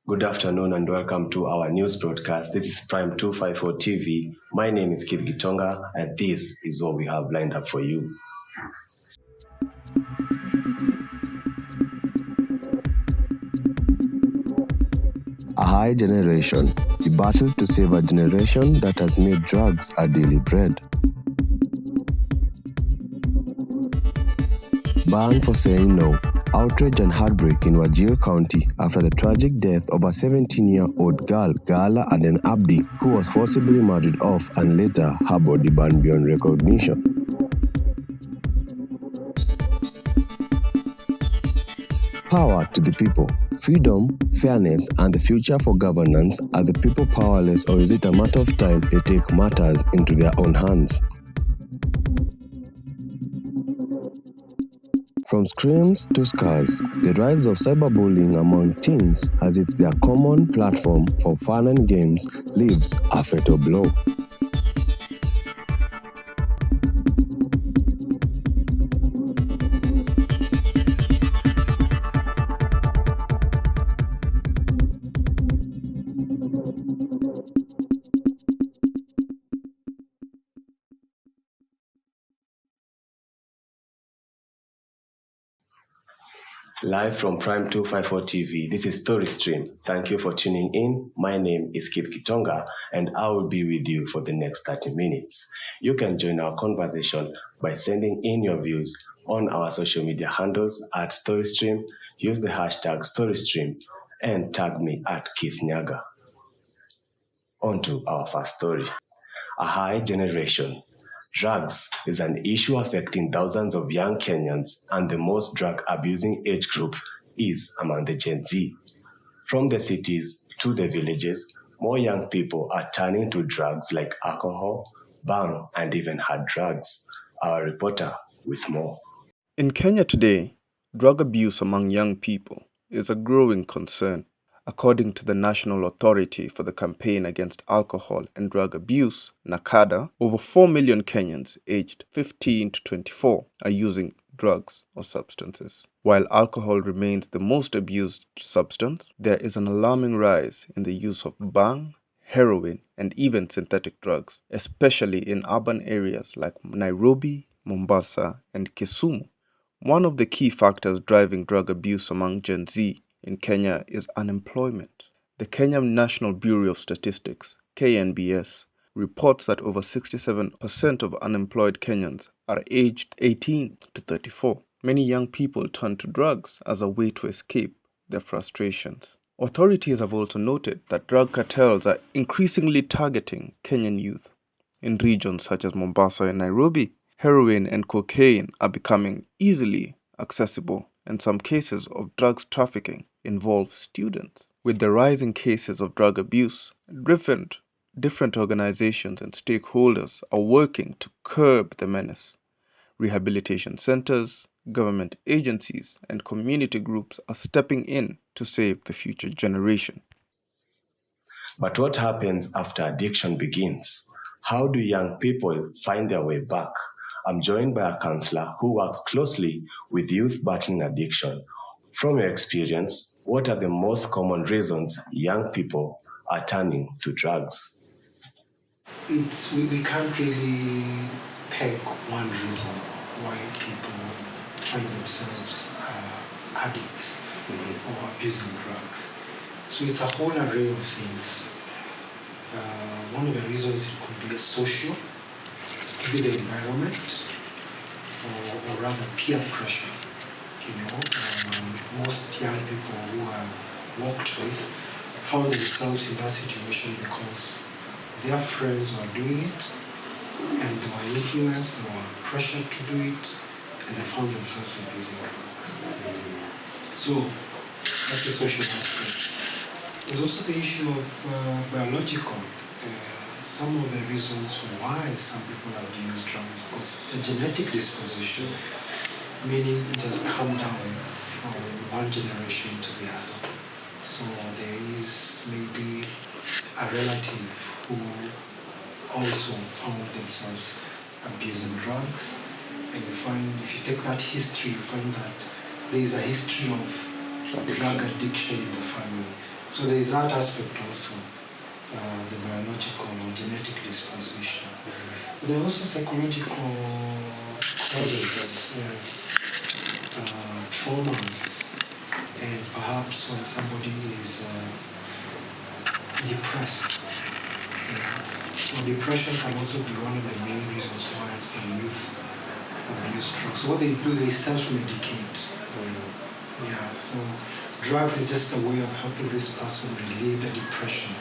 Good afternoon and welcome to our news broadcast. This is Prime 254 TV. My name is Keith Gitonga and this is what we have lined up for you. A high generation, the battle to save a generation that has made drugs a daily bread. Banned for saying no. Outrage and heartbreak in Wajir County after the tragic death of a 17-year-old girl, Gala Aden Abdi, who was forcibly married off and later her body banned beyond recognition. Power to the people. Freedom, fairness, and the future for governance. Are the people powerless, or is it a matter of time they take matters into their own hands? From screams to scars, the rise of cyberbullying among teens as it's their common platform for fun and games leaves a fatal blow. Live from Prime 254 TV, this is Story Stream. Thank you for tuning in. My name is Keith Gitonga and I will be with you for the next 30 minutes. You can join our conversation by sending in your views on our social media handles at StoryStream, use the hashtag StoryStream and tag me at Keith Nyaga. On to our first story. A high generation. Drugs is an issue affecting thousands of young Kenyans, and the most drug-abusing age group is among the Gen Z. From the cities to the villages, more young people are turning to drugs like alcohol, bang, and even hard drugs. Our reporter with more. In Kenya today, drug abuse among young people is a growing concern. According to the National Authority for the Campaign Against Alcohol and Drug Abuse, NACADA, over 4 million Kenyans aged 15 to 24 are using drugs or substances. While alcohol remains the most abused substance, there is an alarming rise in the use of bang, heroin, and even synthetic drugs, especially in urban areas like Nairobi, Mombasa, and Kisumu. One of the key factors driving drug abuse among Gen Z in Kenya is unemployment. The Kenya National Bureau of Statistics, KNBS, reports that over 67% of unemployed Kenyans are aged 18 to 34. Many young people turn to drugs as a way to escape their frustrations. Authorities have also noted that drug cartels are increasingly targeting Kenyan youth. In regions such as Mombasa and Nairobi, heroin and cocaine are becoming easily accessible, and some cases of drugs trafficking involve students. With the rising cases of drug abuse, different organizations and stakeholders are working to curb the menace. Rehabilitation centers, government agencies, and community groups are stepping in to save the future generation. But what happens after addiction begins? How do young people find their way back? I'm joined by a counselor who works closely with youth battling addiction. From your experience, what are the most common reasons young people are turning to drugs? We can't really peg one reason why people find themselves addicts or abusing drugs. So it's a whole array of things. One of the reasons it could be a social, it could be the environment, or rather peer pressure. Most young people who I've worked with found themselves in that situation because their friends were doing it, and they were influenced, they were pressured to do it, and they found themselves abusing drugs. So that's the social aspect. There's also the issue of biological. Some of the reasons why some people abuse drugs because it's a genetic disposition, meaning it has come down from one generation to the other. So there is maybe a relative who also found themselves abusing drugs, and you find, if you take that history, you find that there is a history of drug addiction in the family. So there is that aspect also, the biological or genetic disposition. But there are also psychological causes, yes, traumas, and perhaps when somebody is depressed. Yeah. So depression can also be one of the main reasons why some youth abuse drugs. So what they do, they self-medicate. Yeah, so drugs is just a way of helping this person relieve the depression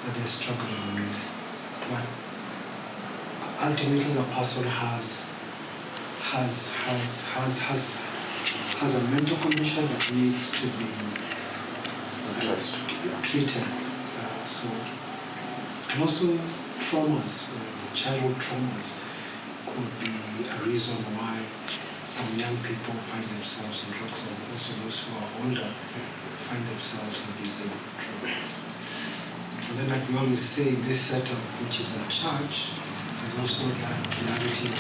that they're struggling with. But ultimately the person has a mental condition that needs to be treated. And also traumas, the childhood traumas could be a reason why some young people find themselves in drugs, or also those who are older find themselves abusing drugs. And then, like we always say, this setup, which is a church, there's also that reality of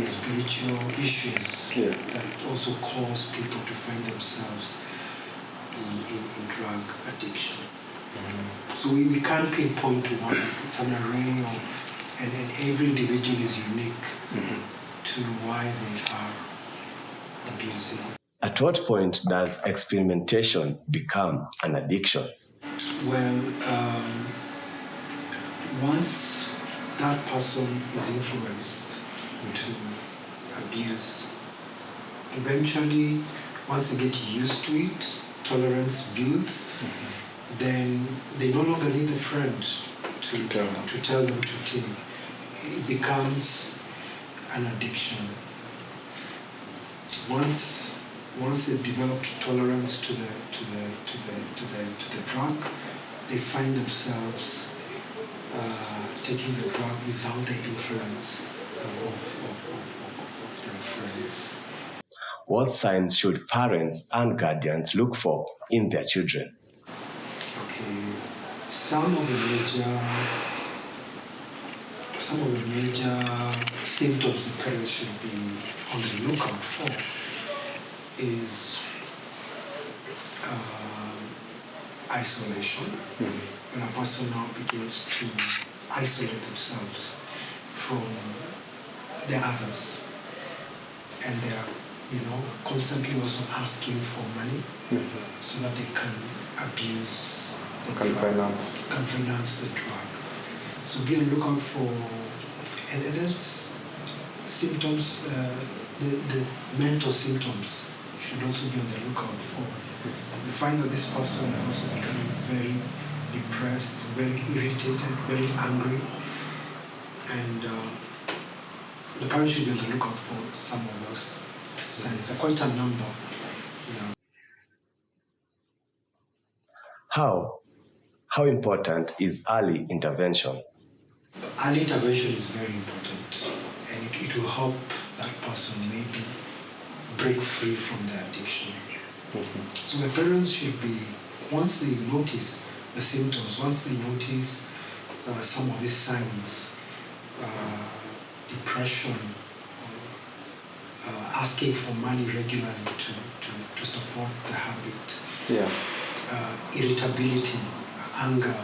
spiritual issues that also cause people to find themselves in drug addiction. So we can't pinpoint to one. It's an array of, and every individual is unique to why they are abusing. At what point does experimentation become an addiction? Well, once that person is influenced to abuse, eventually, once they get used to it, tolerance builds, then they no longer need a friend to tell them to take. It becomes an addiction. Once they've developed tolerance to the drug, they find themselves taking the drug without the influence of their friends. What signs should parents and guardians look for in their children? Okay, some of the major symptoms the parents should be on the lookout for is isolation. When a person now begins to isolate themselves from the others, and they're constantly also asking for money so that they can abuse the drug, can finance the drug. So be on the lookout for, and then symptoms, the mental symptoms should also be on the lookout for. You find that this person is also becoming very depressed, very irritated, very angry, and the parents should be on the lookout for some of those signs. There are quite a number. How important is early intervention? Early intervention is very important, and it will help that person maybe break free from the addiction. So the parents should be, once they notice the symptoms, once they notice some of these signs, depression, asking for money regularly to support the habit, irritability, anger,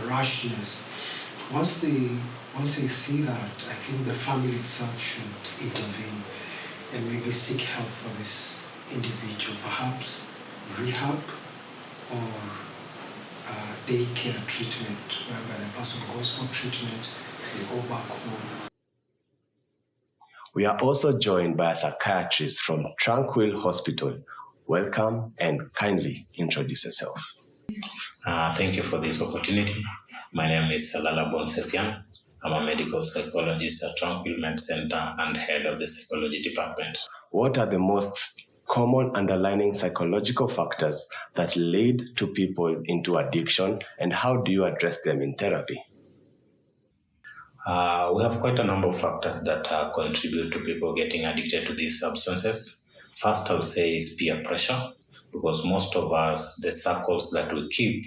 rashness. Once they see that, I think the family itself should intervene and maybe seek help for this individual, perhaps rehab or daycare treatment, whereby the person goes for treatment, they go back home. We are also joined by a psychiatrist from Tranquil Hospital. Welcome and kindly introduce yourself. Thank you for this opportunity. My name is Salala Bonfesian. I'm a medical psychologist at Tranquil Med Center and head of the psychology department. What are the most common underlying psychological factors that lead to people into addiction, and how do you address them in therapy? We have quite a number of factors that contribute to people getting addicted to these substances. First, I'll say is peer pressure, because most of us, the circles that we keep,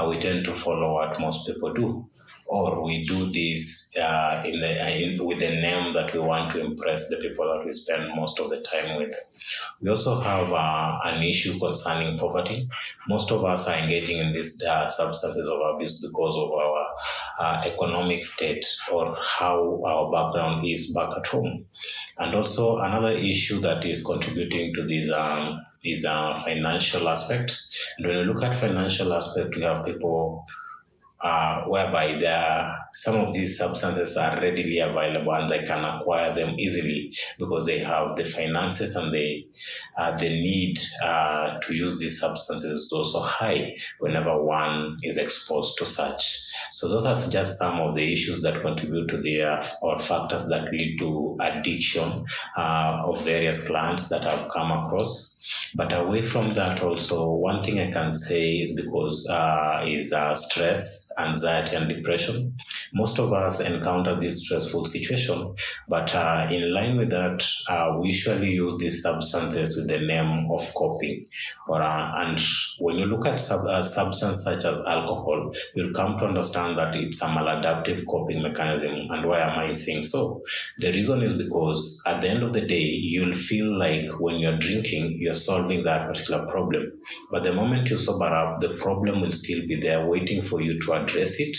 we tend to follow what most people do. or we do this with the name that we want to impress the people that we spend most of the time with. We also have an issue concerning poverty. Most of us are engaging in these substances of abuse because of our economic state or how our background is back at home. And also another issue that is contributing to this is a financial aspect. And when you look at financial aspect, we have people whereby some of these substances are readily available and they can acquire them easily because they have the finances, and the need to use these substances is also high whenever one is exposed to such. So those are just some of the issues that contribute to or factors that lead to addiction of various clients that I've come across. But away from that, also, one thing I can say is because stress, anxiety, and depression. Most of us encounter this stressful situation, but in line with that, we usually use these substances with the name of coping. And when you look at substance such as alcohol, you'll come to understand that it's a maladaptive coping mechanism. And why am I saying so? The reason is because at the end of the day, you'll feel like when you're drinking, you're solving that particular problem. But the moment you sober up, the problem will still be there waiting for you to address it.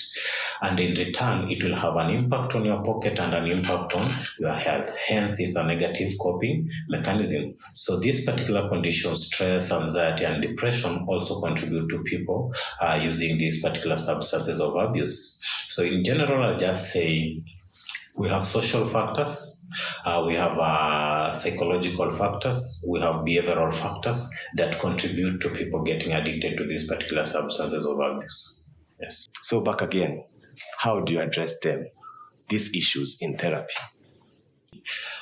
And in return, it will have an impact on your pocket and an impact on your health. Hence, it's a negative coping mechanism. So this particular condition, stress, anxiety, and depression, also contribute to people using these particular substances of abuse. So in general, I'll just say we have social factors, we have psychological factors, we have behavioral factors that contribute to people getting addicted to these particular substances of abuse. Yes. So back again, how do you address these issues in therapy?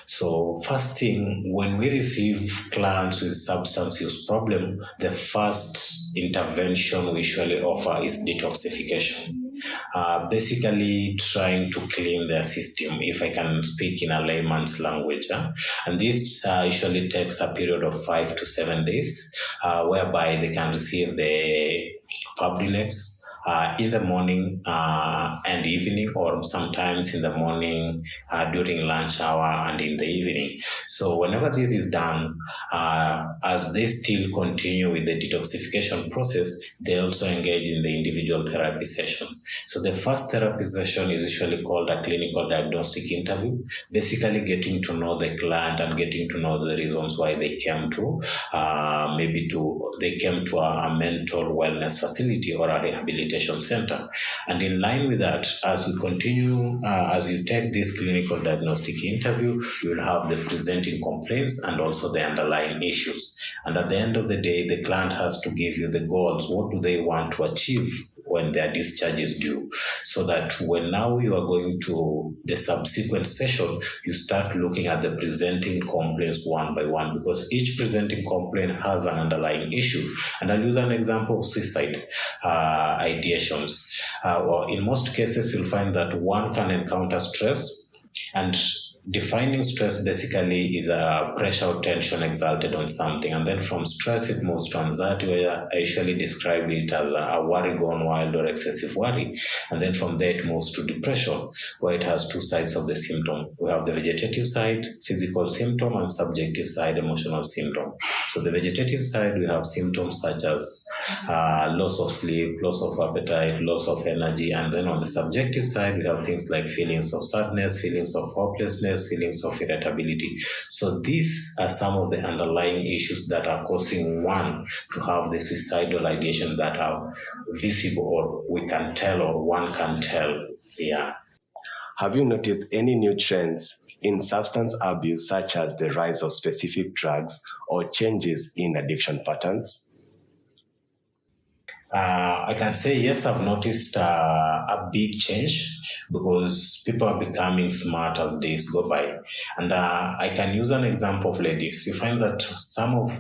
So first thing, when we receive clients with substance use problem, the first intervention we usually offer is detoxification. Basically trying to clean their system, if I can speak in a layman's language. And this usually takes a period of 5 to 7 days, whereby they can receive the Fabrinex in the morning and evening, or sometimes in the morning during lunch hour and in the evening. So whenever this is done, as they still continue with the detoxification process, they also engage in the individual therapy session. So the first therapy session is usually called a clinical diagnostic interview, basically getting to know the client and getting to know the reasons why they came to a mental wellness facility or a rehabilitation center. And in line with that, as we continue, as you take this clinical diagnostic interview, you will have the presenting complaints and also the underlying issues. And at the end of the day, the client has to give you the goals. What do they want to achieve when their discharge is due, so that when now you are going to the subsequent session, you start looking at the presenting complaints one by one, because each presenting complaint has an underlying issue. And I'll use an example of suicide ideations. Or in most cases, you'll find that one can encounter stress, and defining stress basically is a pressure or tension exerted on something, and then from stress it moves to anxiety, where I usually describe it as a worry gone wild or excessive worry, and then from there it moves to depression, where it has two sides of the symptom. We have the vegetative side, physical symptom, and subjective side, emotional symptom. So the vegetative side, we have symptoms such as loss of sleep, loss of appetite, loss of energy, and then on the subjective side we have things like feelings of sadness, feelings of hopelessness, feelings of irritability. So these are some of the underlying issues that are causing one to have the suicidal ideation that are visible, or we can tell, or one can tell. Yeah. Have you noticed any new trends in substance abuse, such as the rise of specific drugs or changes in addiction patterns? I can say yes, I've noticed a big change, because people are becoming smart as days go by. And I can use an example of ladies. You find that some of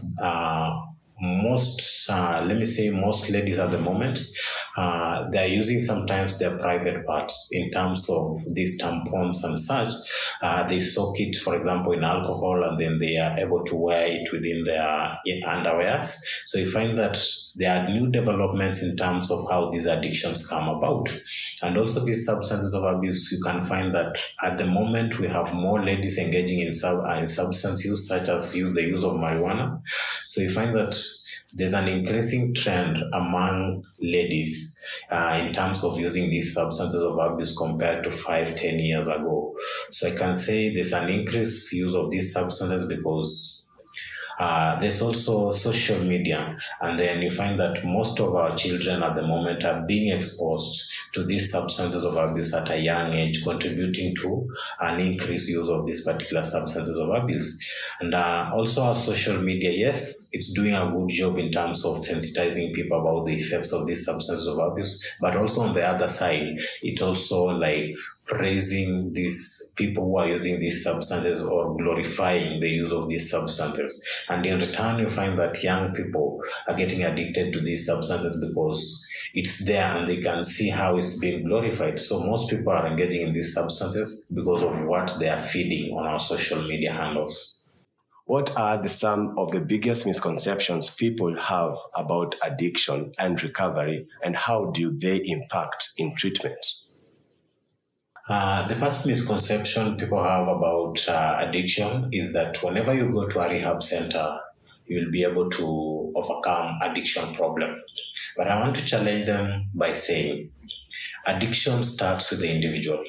most ladies at the moment, they're using sometimes their private parts in terms of these tampons and such. They soak it, for example, in alcohol, and then they are able to wear it within their underwears. So you find that there are new developments in terms of how these addictions come about. And also these substances of abuse, you can find that at the moment we have more ladies engaging in substance use, such as the use of marijuana. So you find that there's an increasing trend among ladies in terms of using these substances of abuse compared to 5-10 years ago. So I can say there's an increased use of these substances because there's also social media, and then you find that most of our children at the moment are being exposed to these substances of abuse at a young age, contributing to an increased use of these particular substances of abuse. And also our social media, yes, it's doing a good job in terms of sensitizing people about the effects of these substances of abuse, but also on the other side, it also like praising these people who are using these substances or glorifying the use of these substances. And in return, you find that young people are getting addicted to these substances because it's there and they can see how it's being glorified. So most people are engaging in these substances because of what they are feeding on our social media handles. What are some of the biggest misconceptions people have about addiction and recovery, and how do they impact in treatment? The first misconception people have about addiction is that whenever you go to a rehab center, you'll be able to overcome addiction problem. But I want to challenge them by saying addiction starts with the individual.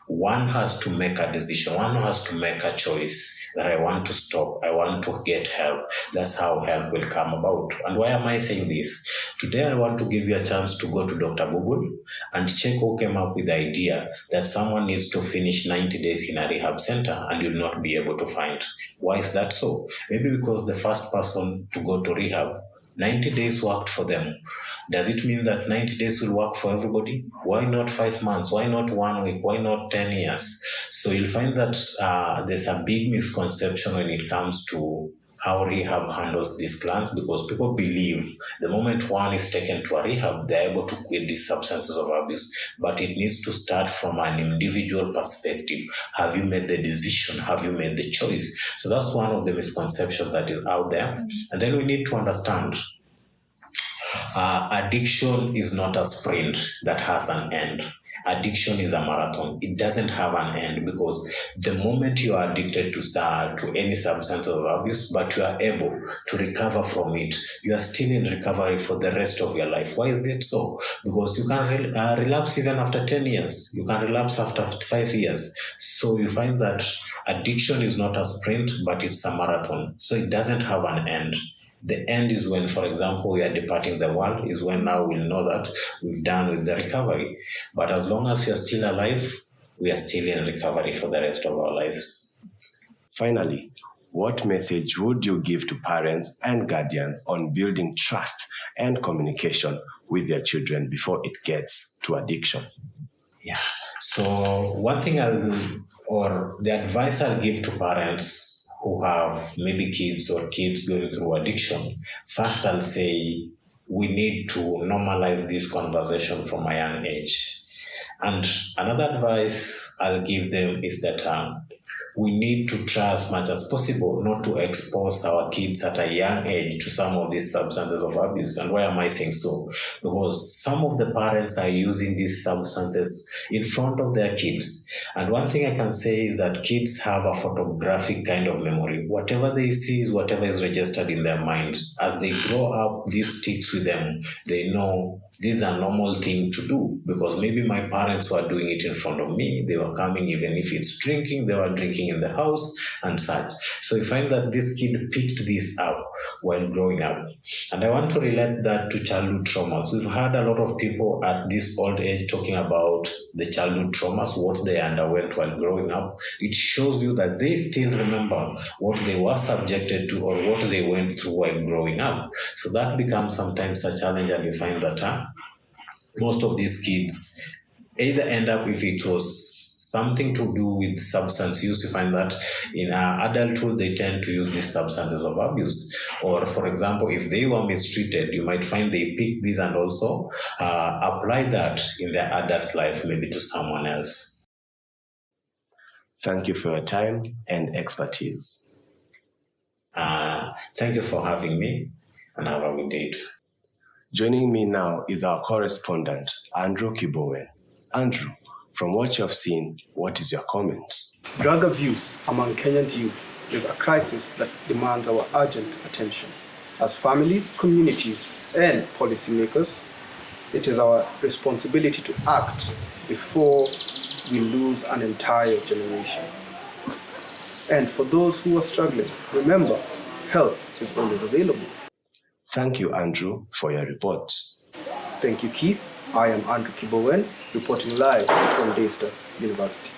One has to make a decision, one has to make a choice that I want to stop, I want to get help. That's how help will come about. And why am I saying this? Today I want to give you a chance to go to Dr. Google and check who came up with the idea that someone needs to finish 90 days in a rehab center, and you'll not be able to find. Why is that so? Maybe because the first person to go to rehab, 90 days worked for them. Does it mean that 90 days will work for everybody? Why not 5 months? Why not 1 week? Why not 10 years? So you'll find that there's a big misconception when it comes to how rehab handles these clients, because people believe the moment one is taken to a rehab, they're able to quit these substances of abuse. But it needs to start from an individual perspective. Have you made the decision? Have you made the choice? So that's one of the misconceptions that is out there. And then we need to understand addiction is not a sprint that has an end. Addiction is a marathon. It doesn't have an end, because the moment you are addicted to any substance of abuse, but you are able to recover from it, you are still in recovery for the rest of your life. Why is it so? Because you can relapse even after 10 years. You can relapse after 5 years. So you find that addiction is not a sprint, but it's a marathon. So it doesn't have an end. The end is when, for example, we are departing the world, is when now we'll know that we've done with the recovery. But as long as we are still alive, we are still in recovery for the rest of our lives. Finally, what message would you give to parents and guardians on building trust and communication with their children before it gets to addiction? Yeah. So one thing the advice I'll give to parents who have maybe kids or kids going through addiction, first I'll say we need to normalize this conversation from a young age. And another advice I'll give them is that we need to try as much as possible not to expose our kids at a young age to some of these substances of abuse. And why am I saying so? Because some of the parents are using these substances in front of their kids. And one thing I can say is that kids have a photographic kind of memory. Whatever they see is whatever is registered in their mind. As they grow up, this sticks with them. They know this is a normal thing to do, because maybe my parents were doing it in front of me. They were coming, even if it's drinking, they were drinking in the house and such. So you find that this kid picked this up while growing up. And I want to relate that to childhood traumas. We've heard a lot of people at this old age talking about the childhood traumas, what they underwent while growing up. It shows you that they still remember what they were subjected to or what they went through while growing up. So that becomes sometimes a challenge, and you find that most of these kids either end up, if it was something to do with substance use, you find that in adulthood they tend to use these substances of abuse. Or for example, if they were mistreated, you might find they pick these and also apply that in their adult life, maybe to someone else. Thank you for your time and expertise. Thank you for having me, and have a good day. Joining me now is our correspondent, Andrew Kibowen. Andrew, from what you have seen, what is your comment? Drug abuse among Kenyan youth is a crisis that demands our urgent attention. As families, communities, and policymakers, it is our responsibility to act before we lose an entire generation. And for those who are struggling, remember, help is always available. Thank you, Andrew, for your report. Thank you, Keith. I am Andrew Kibowen, reporting live from Daystar University.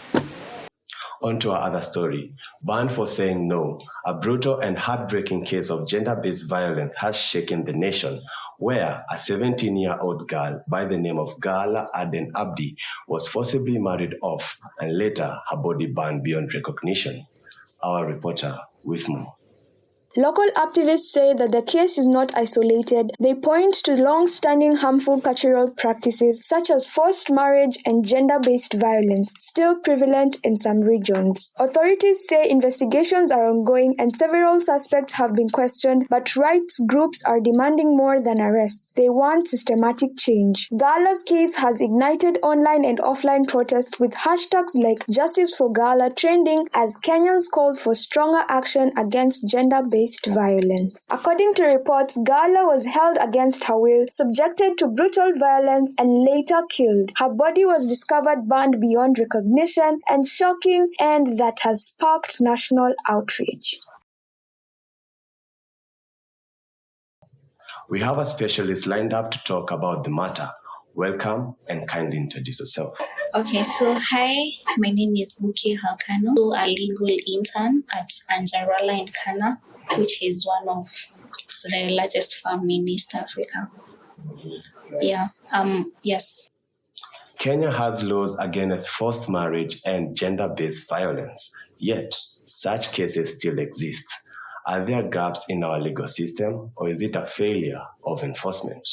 On to our other story. Banned for saying no, a brutal and heartbreaking case of gender-based violence has shaken the nation, where a 17-year-old girl by the name of Gala Aden Abdi was forcibly married off and later her body burned beyond recognition. Our reporter with more. Local activists say that the case is not isolated. They point to long-standing harmful cultural practices such as forced marriage and gender-based violence, still prevalent in some regions. Authorities say investigations are ongoing and several suspects have been questioned, but rights groups are demanding more than arrests. They want systematic change. Gala's case has ignited online and offline protests with hashtags like Justice for Gala trending as Kenyans call for stronger action against gender-based violence. According to reports, Gala was held against her will, subjected to brutal violence, and later killed. Her body was discovered burned beyond recognition and shocking, and that has sparked national outrage. We have a specialist lined up to talk about the matter. Welcome and kindly introduce yourself. Okay, so hi, my name is Buki Halkano, a legal intern at Anjarwala in Kana, which is one of the largest firm in East Africa. Yes. Kenya has laws against forced marriage and gender-based violence, yet such cases still exist. Are there gaps in our legal system, or is it a failure of enforcement?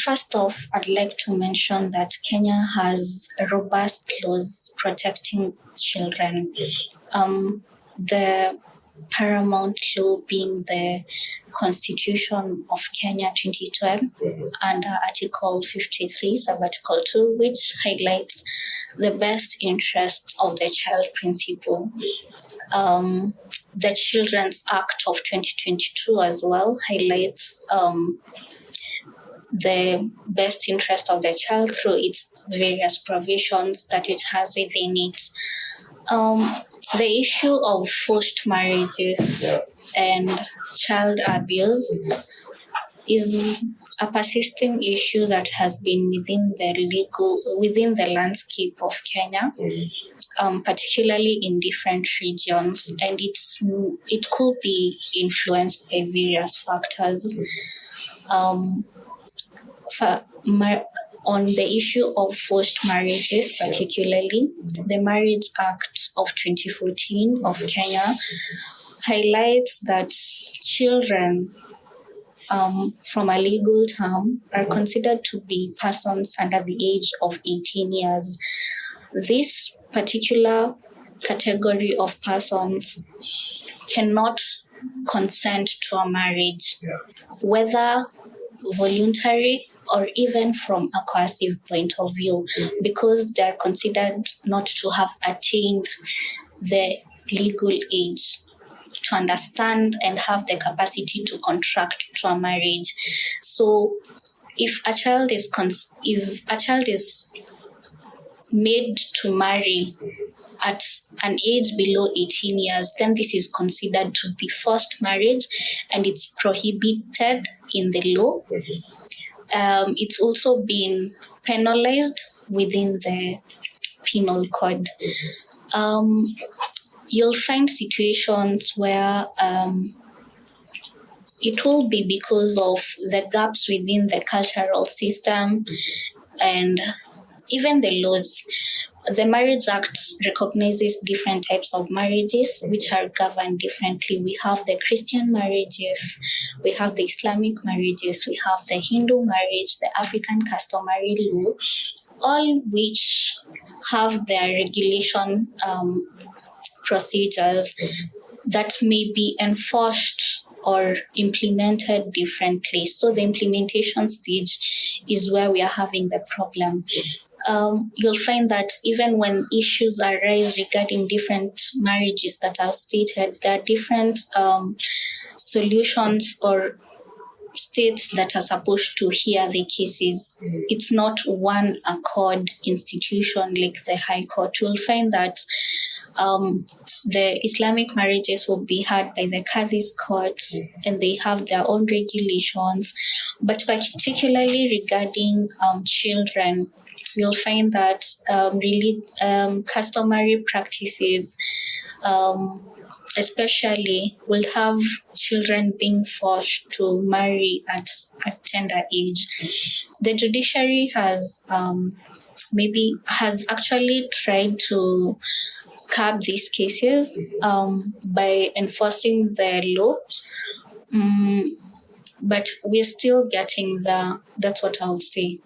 First off, I'd like to mention that Kenya has robust laws protecting children. The paramount law being the Constitution of Kenya 2012 under Article 53, Sub-Article 2, which highlights the best interest of the child principle. The Children's Act of 2022 as well highlights the best interest of the child through its various provisions that it has within it. The issue of forced marriages and child abuse is a persisting issue that has been within the landscape of Kenya, particularly in different regions, and it could be influenced by various factors. On the issue of forced marriages, particularly, the Marriage Act of 2014 of Kenya highlights that children from a legal term are considered to be persons under the age of 18 years. This particular category of persons cannot consent to a marriage, whether voluntary or even from a coercive point of view, because they are considered not to have attained the legal age to understand and have the capacity to contract to a marriage. So if a child is made to marry at an age below 18 years, then this is considered to be forced marriage and it's prohibited in the law. It's also been penalized within the penal code. You'll find situations where it will be because of the gaps within the cultural system and even the laws. the Marriage Act recognizes different types of marriages which are governed differently. We have the Christian marriages, we have the Islamic marriages, we have the Hindu marriage, the African customary law, all which have their regulation procedures that may be enforced or implemented differently. So the implementation stage is where we are having the problem. You'll find that even when issues arise regarding different marriages that I've stated, there are different solutions or states that are supposed to hear the cases. It's not one accord institution like the High Court. You'll find that the Islamic marriages will be heard by the Qadhi's courts and they have their own regulations. But particularly regarding children, you'll find that customary practices, especially, will have children being forced to marry at a tender age. The judiciary has actually tried to curb these cases by enforcing the law. But we're still getting there. That's what I'll say.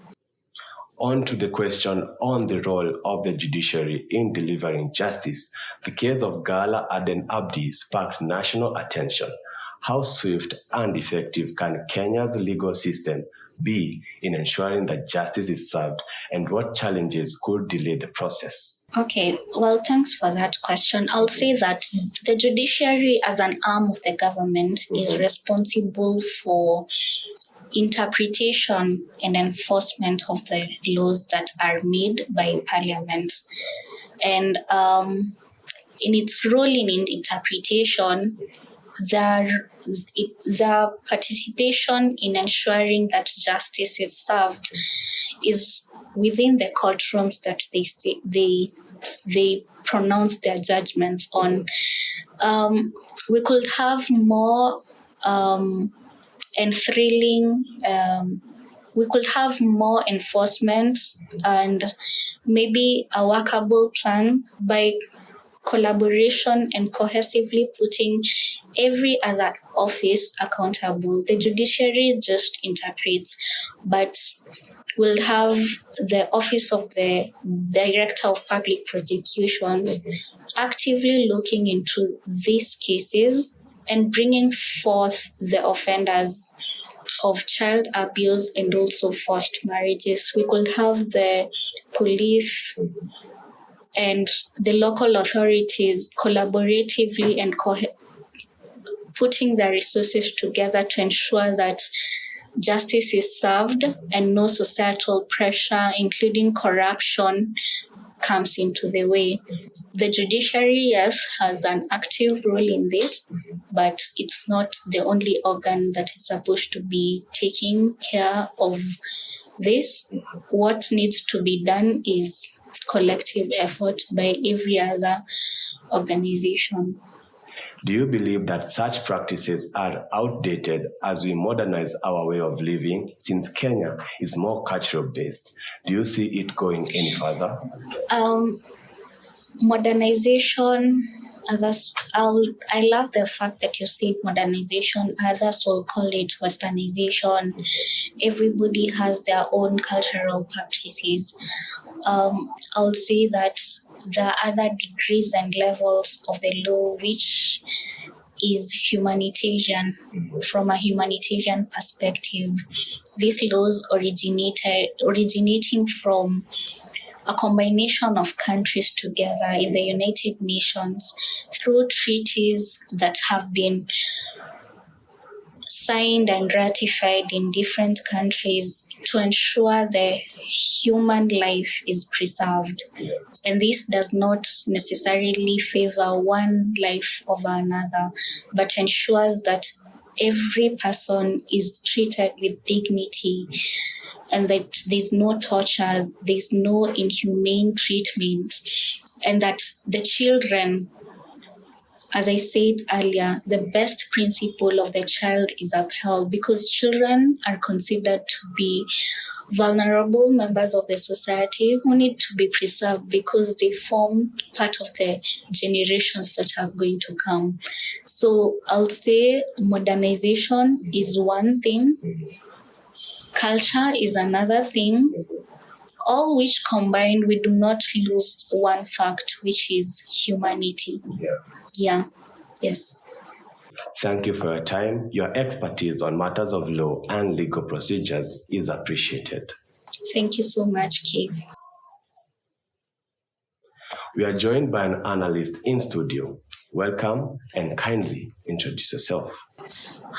On to the question on the role of the judiciary in delivering justice. The case of Gala Aden Abdi sparked national attention. How swift and effective can Kenya's legal system be in ensuring that justice is served, and what challenges could delay the process? Okay, well, thanks for that question. I'll say that the judiciary, as an arm of the government, is responsible for interpretation and enforcement of the laws that are made by Parliament. And in its role in interpretation, their participation in ensuring that justice is served is within the courtrooms that they pronounce their judgments on. We could have more and thrilling. We could have more enforcement and maybe a workable plan by collaboration and cohesively putting every other office accountable. The judiciary just interprets, but we'll have the Office of the Director of Public Prosecutions actively looking into these cases and bringing forth the offenders of child abuse and also forced marriages. We could have the police and the local authorities collaboratively and putting their resources together to ensure that justice is served and no societal pressure, including corruption, comes into the way. The judiciary, yes, has an active role in this, but it's not the only organ that is supposed to be taking care of this. What needs to be done is collective effort by every other organization. Do you believe that such practices are outdated as we modernize our way of living, since Kenya is more cultural based? Do you see it going any further? Modernization, others, I love the fact that you said modernization. Others will call it westernization. Everybody has their own cultural practices. I'll say that there are other degrees and levels of the law which is humanitarian. From a humanitarian perspective, these laws originating from a combination of countries together in the United Nations through treaties that have been signed and ratified in different countries to ensure the human life is preserved. And this does not necessarily favor one life over another, but ensures that every person is treated with dignity and that there's no torture, there's no inhumane treatment, and that the children as I said earlier, the best principle of the child is upheld because children are considered to be vulnerable members of the society who need to be preserved because they form part of the generations that are going to come. So I'll say modernization is one thing, culture is another thing, all which combined, we do not lose one fact, which is humanity. Yeah. Yes. Thank you for your time. Your expertise on matters of law and legal procedures is appreciated. Thank you so much, Kate. We are joined by an analyst in studio. Welcome and kindly introduce yourself.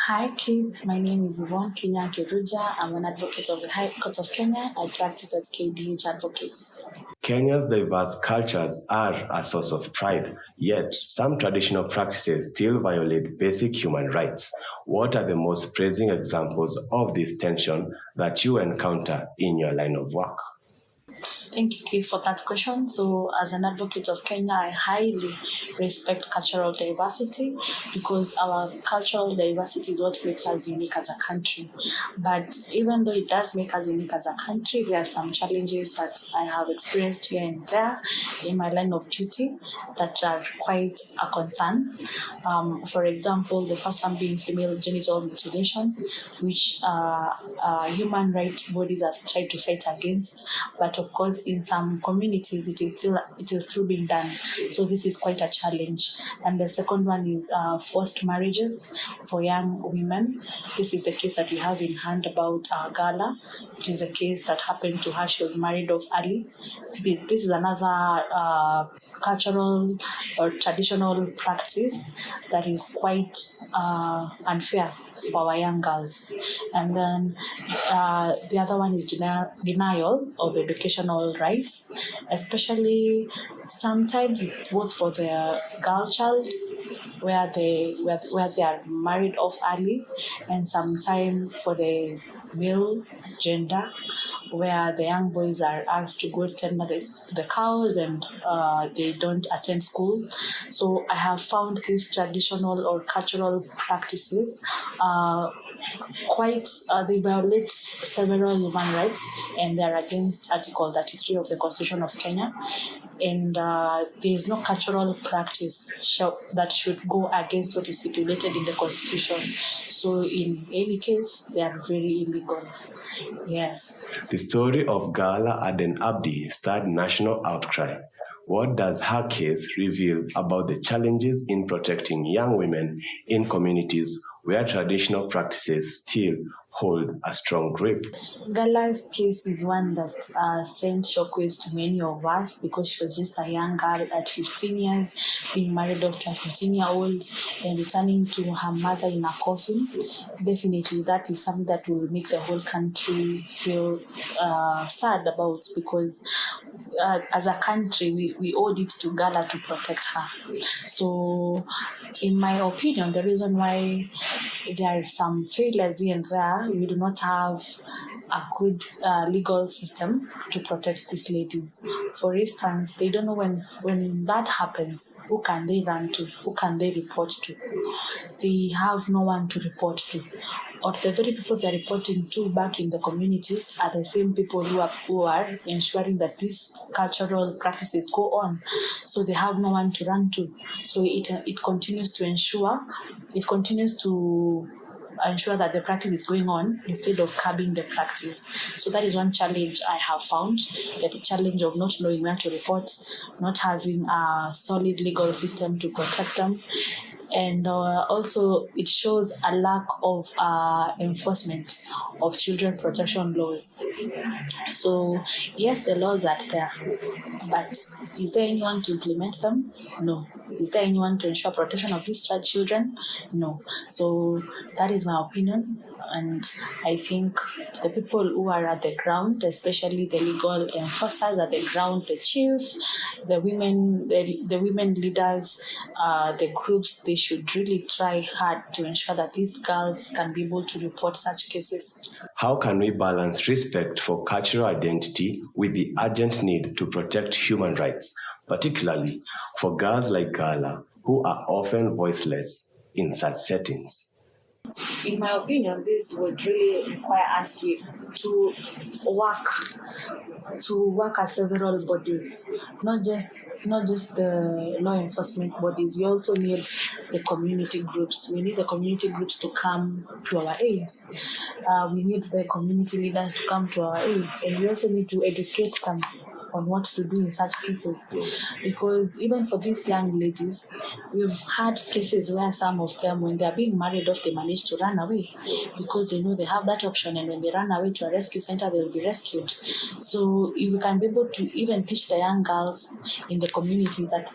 Hi, Keith. My name is Yvonne Kenya Keruja. I'm an advocate of the High Court of Kenya. I practice at KDH Advocates. Kenya's diverse cultures are a source of pride, yet some traditional practices still violate basic human rights. What are the most pressing examples of this tension that you encounter in your line of work? Thank you, Keith, for that question. So, as an advocate of Kenya, I highly respect cultural diversity because our cultural diversity is what makes us unique as a country. But even though it does make us unique as a country, there are some challenges that I have experienced here and there in my line of duty that are quite a concern. For example, the first one being female genital mutilation, which human rights bodies have tried to fight against, but of course in some communities it is still being done. So this is quite a challenge. And the second one is forced marriages for young women. This is the case that we have in hand about Gala. It is a case that happened to her. She was married off early. This is another cultural or traditional practice that is quite unfair for our young girls. And then the other one is denial of educational rights, especially sometimes it's both for the girl child where they are married off early, and sometimes for the male gender where the young boys are asked to go tend the cows and they don't attend school. So I have found these traditional or cultural practices they violate several human rights, and they are against Article 33 of the Constitution of Kenya. And there is no cultural practice that should go against what is stipulated in the Constitution. So in any case, they are very illegal. Yes. The story of Gala Aden Abdi stirred national outcry. What does her case reveal about the challenges in protecting young women in communities where traditional practices still hold a strong grip? Gala's case is one that sent shockwaves to many of us because she was just a young girl at 15 years, being married off to a 15-year-old and returning to her mother in a coffin. Definitely, that is something that will make the whole country feel sad about, because as a country, we owed it to Gala to protect her. So, in my opinion, the reason why there are some failures here and there, we do not have a good legal system to protect these ladies. For instance, they don't know when that happens, who can they run to, who can they report to. They have no one to report to. Or the very people they're reporting to back in the communities are the same people who are ensuring that these cultural practices go on. So they have no one to run to. So it continues to ensure that the practice is going on instead of curbing the practice. So that is one challenge I have found, the challenge of not knowing where to report, not having a solid legal system to protect them. And also it shows a lack of enforcement of children's protection laws. So yes, the laws are there, but is there anyone to implement them? No. Is there anyone to ensure protection of these children? No. So that is my opinion, and I think the people who are at the ground, especially the legal enforcers at the ground, the chiefs, the women leaders, the groups, they should really try hard to ensure that these girls can be able to report such cases. How can we balance respect for cultural identity with the urgent need to protect human rights, particularly for girls like Gala, who are often voiceless in such settings. In my opinion, this would really require us to work as several bodies, not just the law enforcement bodies. We also need the community groups. We need the community groups to come to our aid. We need the community leaders to come to our aid, and we also need to educate them on what to do in such cases, because even for these young ladies, we've had cases where some of them, when they're being married off, they manage to run away because they know they have that option, and when they run away to a rescue center, they'll be rescued. So if we can be able to even teach the young girls in the community that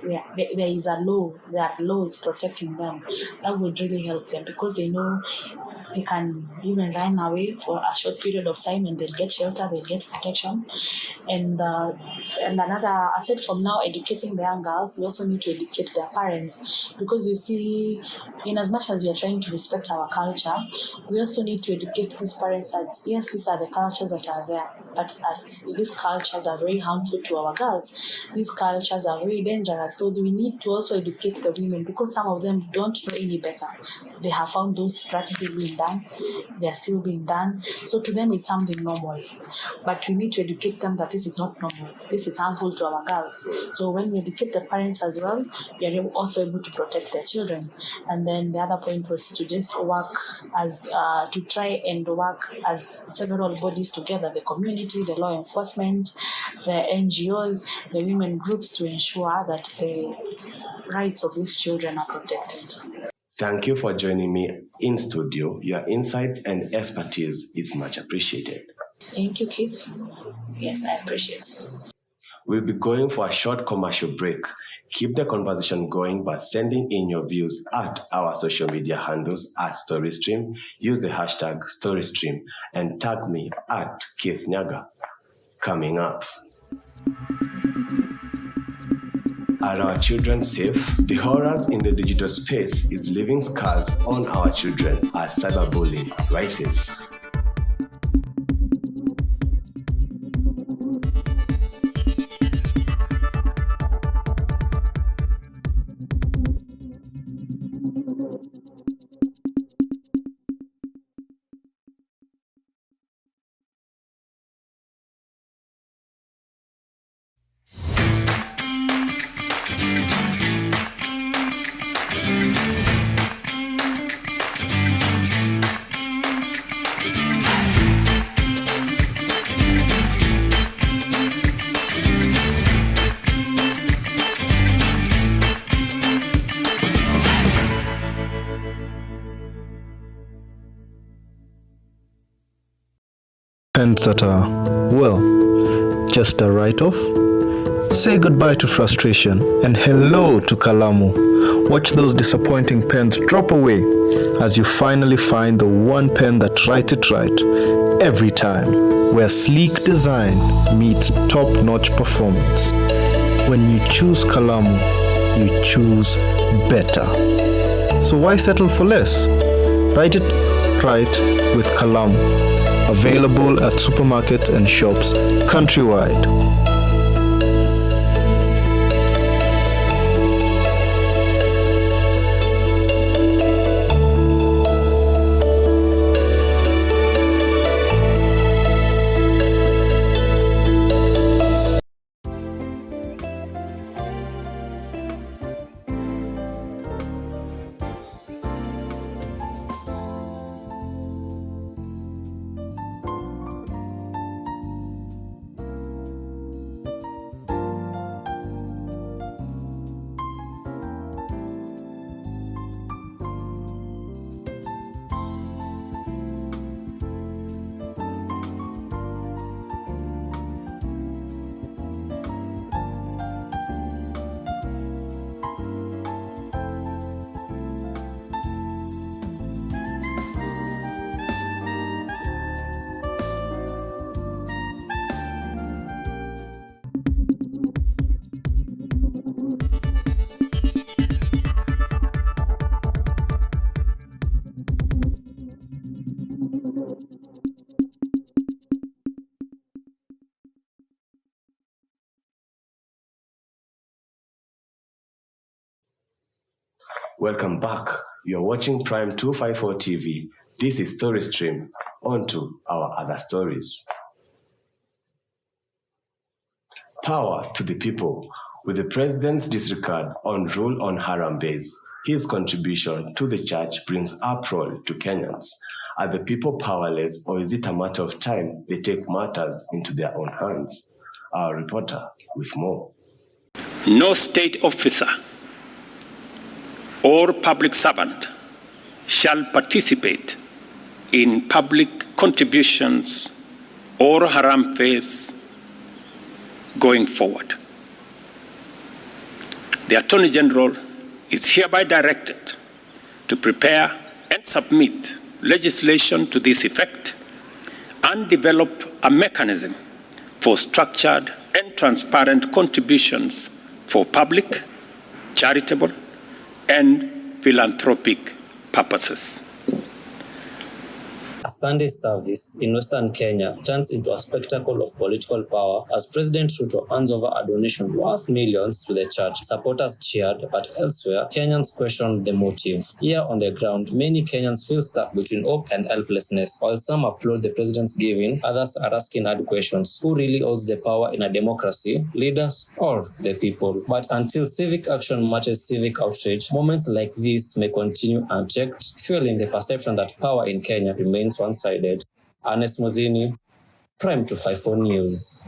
there is a law, there are laws protecting them, that would really help them, because they know they can even run away for a short period of time and they'll get shelter, they'll get protection. And another, aside from now educating the young girls, we also need to educate their parents, because you see, in as much as we are trying to respect our culture, we also need to educate these parents that yes, these are the cultures that are there, but these cultures are very harmful to our girls. These cultures are very dangerous. So we need to also educate the women, because some of them don't know any better. They have found those practices being done, they are still being done. So to them, it's something normal. But we need to educate them that this is not normal. This is harmful to our girls. So when we educate the parents as well, we are also able to protect their children. And then the other point was to just work to try and work as several bodies together, the community, the law enforcement, the NGOs, the women groups, to ensure that the rights of these children are protected. Thank you for joining me in studio. Your insights and expertise is much appreciated. Thank you, Keith. Yes, I appreciate it. We'll be going for a short commercial break. Keep the conversation going by sending in your views at our social media handles at StoryStream. Use the hashtag StoryStream and tag me at Keith Nyaga. Coming up. Are our children safe? The horrors in the digital space is leaving scars on our children as cyberbullying rises. Pens that are, well, just a write-off? Say goodbye to frustration and hello to Kalamu. Watch those disappointing pens drop away as you finally find the one pen that writes it right every time, where sleek design meets top-notch performance. When you choose Kalamu, you choose better. So why settle for less? Write it right with Kalamu. Available at supermarkets and shops countrywide. Welcome back. You're watching Prime 254 TV. This is Story Stream. On to our other stories. Power to the people. With the president's disregard on rule on Harambes, his contribution to the church brings uproar to Kenyans. Are the people powerless, or is it a matter of time they take matters into their own hands? Our reporter with more. No state officer or public servant shall participate in public contributions or harambees going forward. The Attorney General is hereby directed to prepare and submit legislation to this effect and develop a mechanism for structured and transparent contributions for public, charitable, and philanthropic purposes. A Sunday service in Western Kenya turns into a spectacle of political power as President Ruto hands over a donation worth millions to the church. Supporters cheered, but elsewhere, Kenyans questioned the motive. Here on the ground, many Kenyans feel stuck between hope and helplessness. While some applaud the president's giving, others are asking hard questions. Who really holds the power in a democracy? Leaders or the people? But until civic action matches civic outrage, moments like this may continue unchecked, fueling the perception that power in Kenya remains one-sided. Ernest Muzini, Prime 254 News.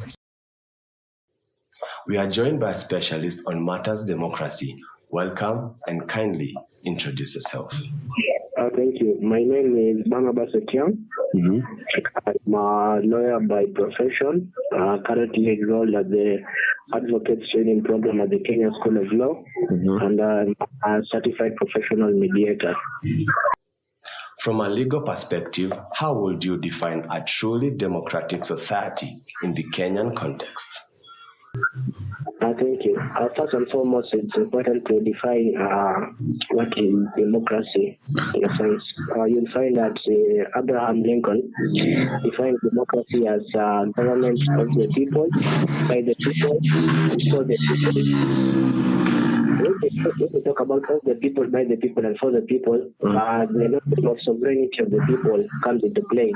We are joined by a specialist on matters democracy. Welcome and kindly introduce yourself. Thank you. My name is Barnabas Etienne. I'm a lawyer by profession, currently enrolled at the Advocates Training Program at the Kenya School of Law, and I'm a certified professional mediator. From a legal perspective, how would you define a truly democratic society in the Kenyan context? Thank you. First and foremost, it's important to define what is democracy in a sense. You'll find that Abraham Lincoln defined democracy as government of the people, by the people, for the people. When we talk about of the people, by the people, and for the people, the notion of sovereignty of the people comes into play.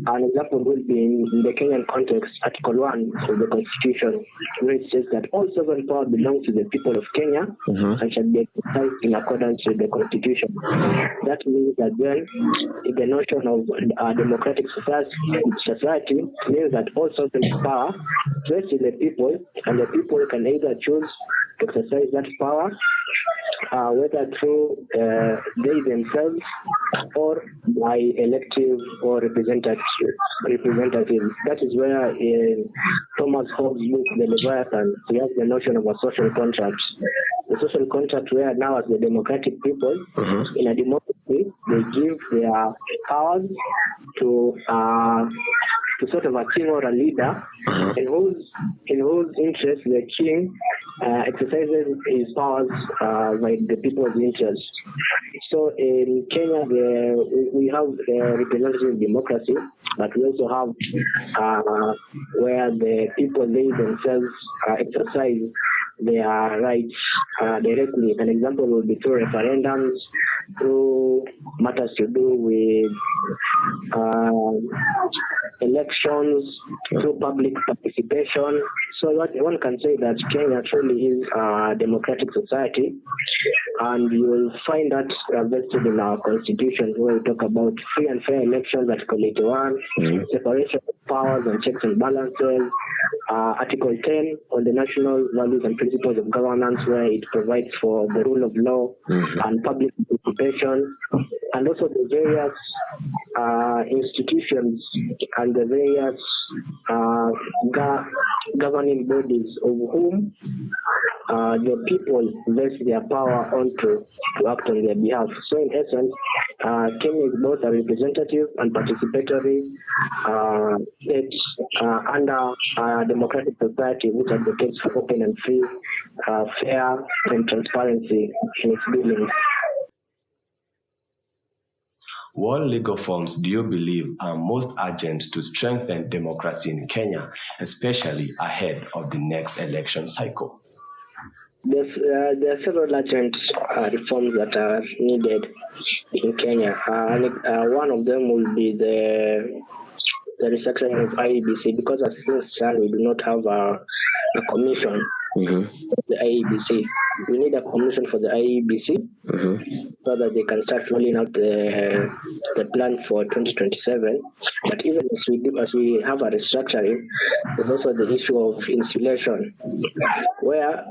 An example would be in the Kenyan context, Article 1 of the Constitution, where it says that all sovereign power belongs to the people of Kenya and shall be exercised in accordance with the Constitution. That means that then the notion of a democratic society means that all sovereign power rests in the people, and the people can either choose to exercise that power, whether through they themselves or by elective or representative. That is where in Thomas Hobbes' book, The Leviathan, we have the notion of a social contract. The social contract where now as the democratic people, in a democracy, they give their powers to sort of a king or a leader, in whose interest the king exercises his powers by the people's interest. So in Kenya, we have representative democracy, but we also have where the people they themselves exercise their rights directly. An example would be through referendums, through matters to do with elections, through public participation. So one can say that Kenya truly is a democratic society, and you will find that vested in our constitution, where we talk about free and fair elections, Article 81, separation of powers and checks and balances, Article 10 on the national values and principles of governance, where it provides for the rule of law and public participation, and also the various institutions and the various governing bodies of whom the people vest their power onto to act on their behalf. So in essence, Kenya is both a representative and participatory state under a democratic society which advocates for open and free, fair and transparency in its dealings. What legal reforms do you believe are most urgent to strengthen democracy in Kenya, especially ahead of the next election cycle? There are several urgent reforms that are needed in Kenya. One of them will be the restructuring of IEBC, because as things stand, we do not have a commission for the IEBC. We need a commission for the IEBC so that they can start rolling out the plan for 2027. But even as we have a restructuring, there's also the issue of insulation, where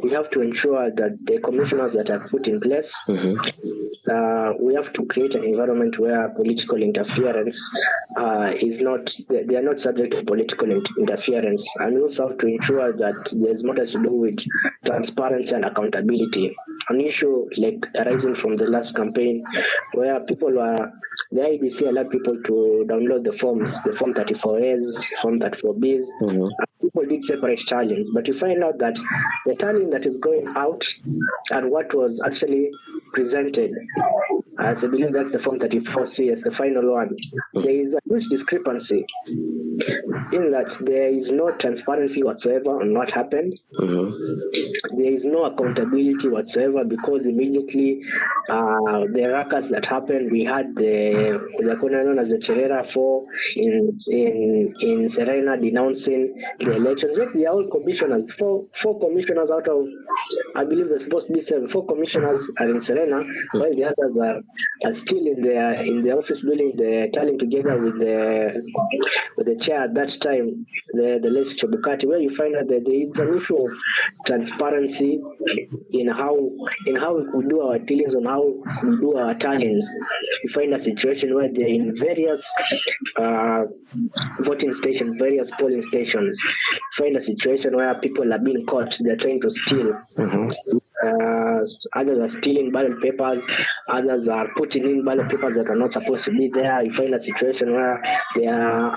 we have to ensure that the commissioners that are put in place, we have to create an environment where political interference is not, they are not subject to political interference. And we also have to ensure that there's matters to do with transparency and accountability. An issue like arising from the last campaign, where the IBC allowed people to download the forms, the Form 34As, Form 34Bs. People did separate tallies, but you find out that the tallying that is going out and what was actually presented, as I believe that's the Form 34C as the final one, there is a huge discrepancy in that there is no transparency whatsoever on what happened. There is no accountability whatsoever, because immediately the ruckus that happened, we had the known as the Cherera 4 in Serena denouncing the elections. Yes, they are all commissioners. Four commissioners out of, I believe there's supposed to be 7. 4 commissioners are in Serena, while the others are still in the office building, they're tallying together with the chair at that time, the late Chebukati, where you find out that there is an issue of transparency in how we do our tellings, on how we do our tallings. You find a situation where they're in various voting stations, various polling stations. You find a situation where people are being caught, they're trying to steal. Others are stealing ballot papers, others are putting in ballot papers that are not supposed to be there. You find a situation where they are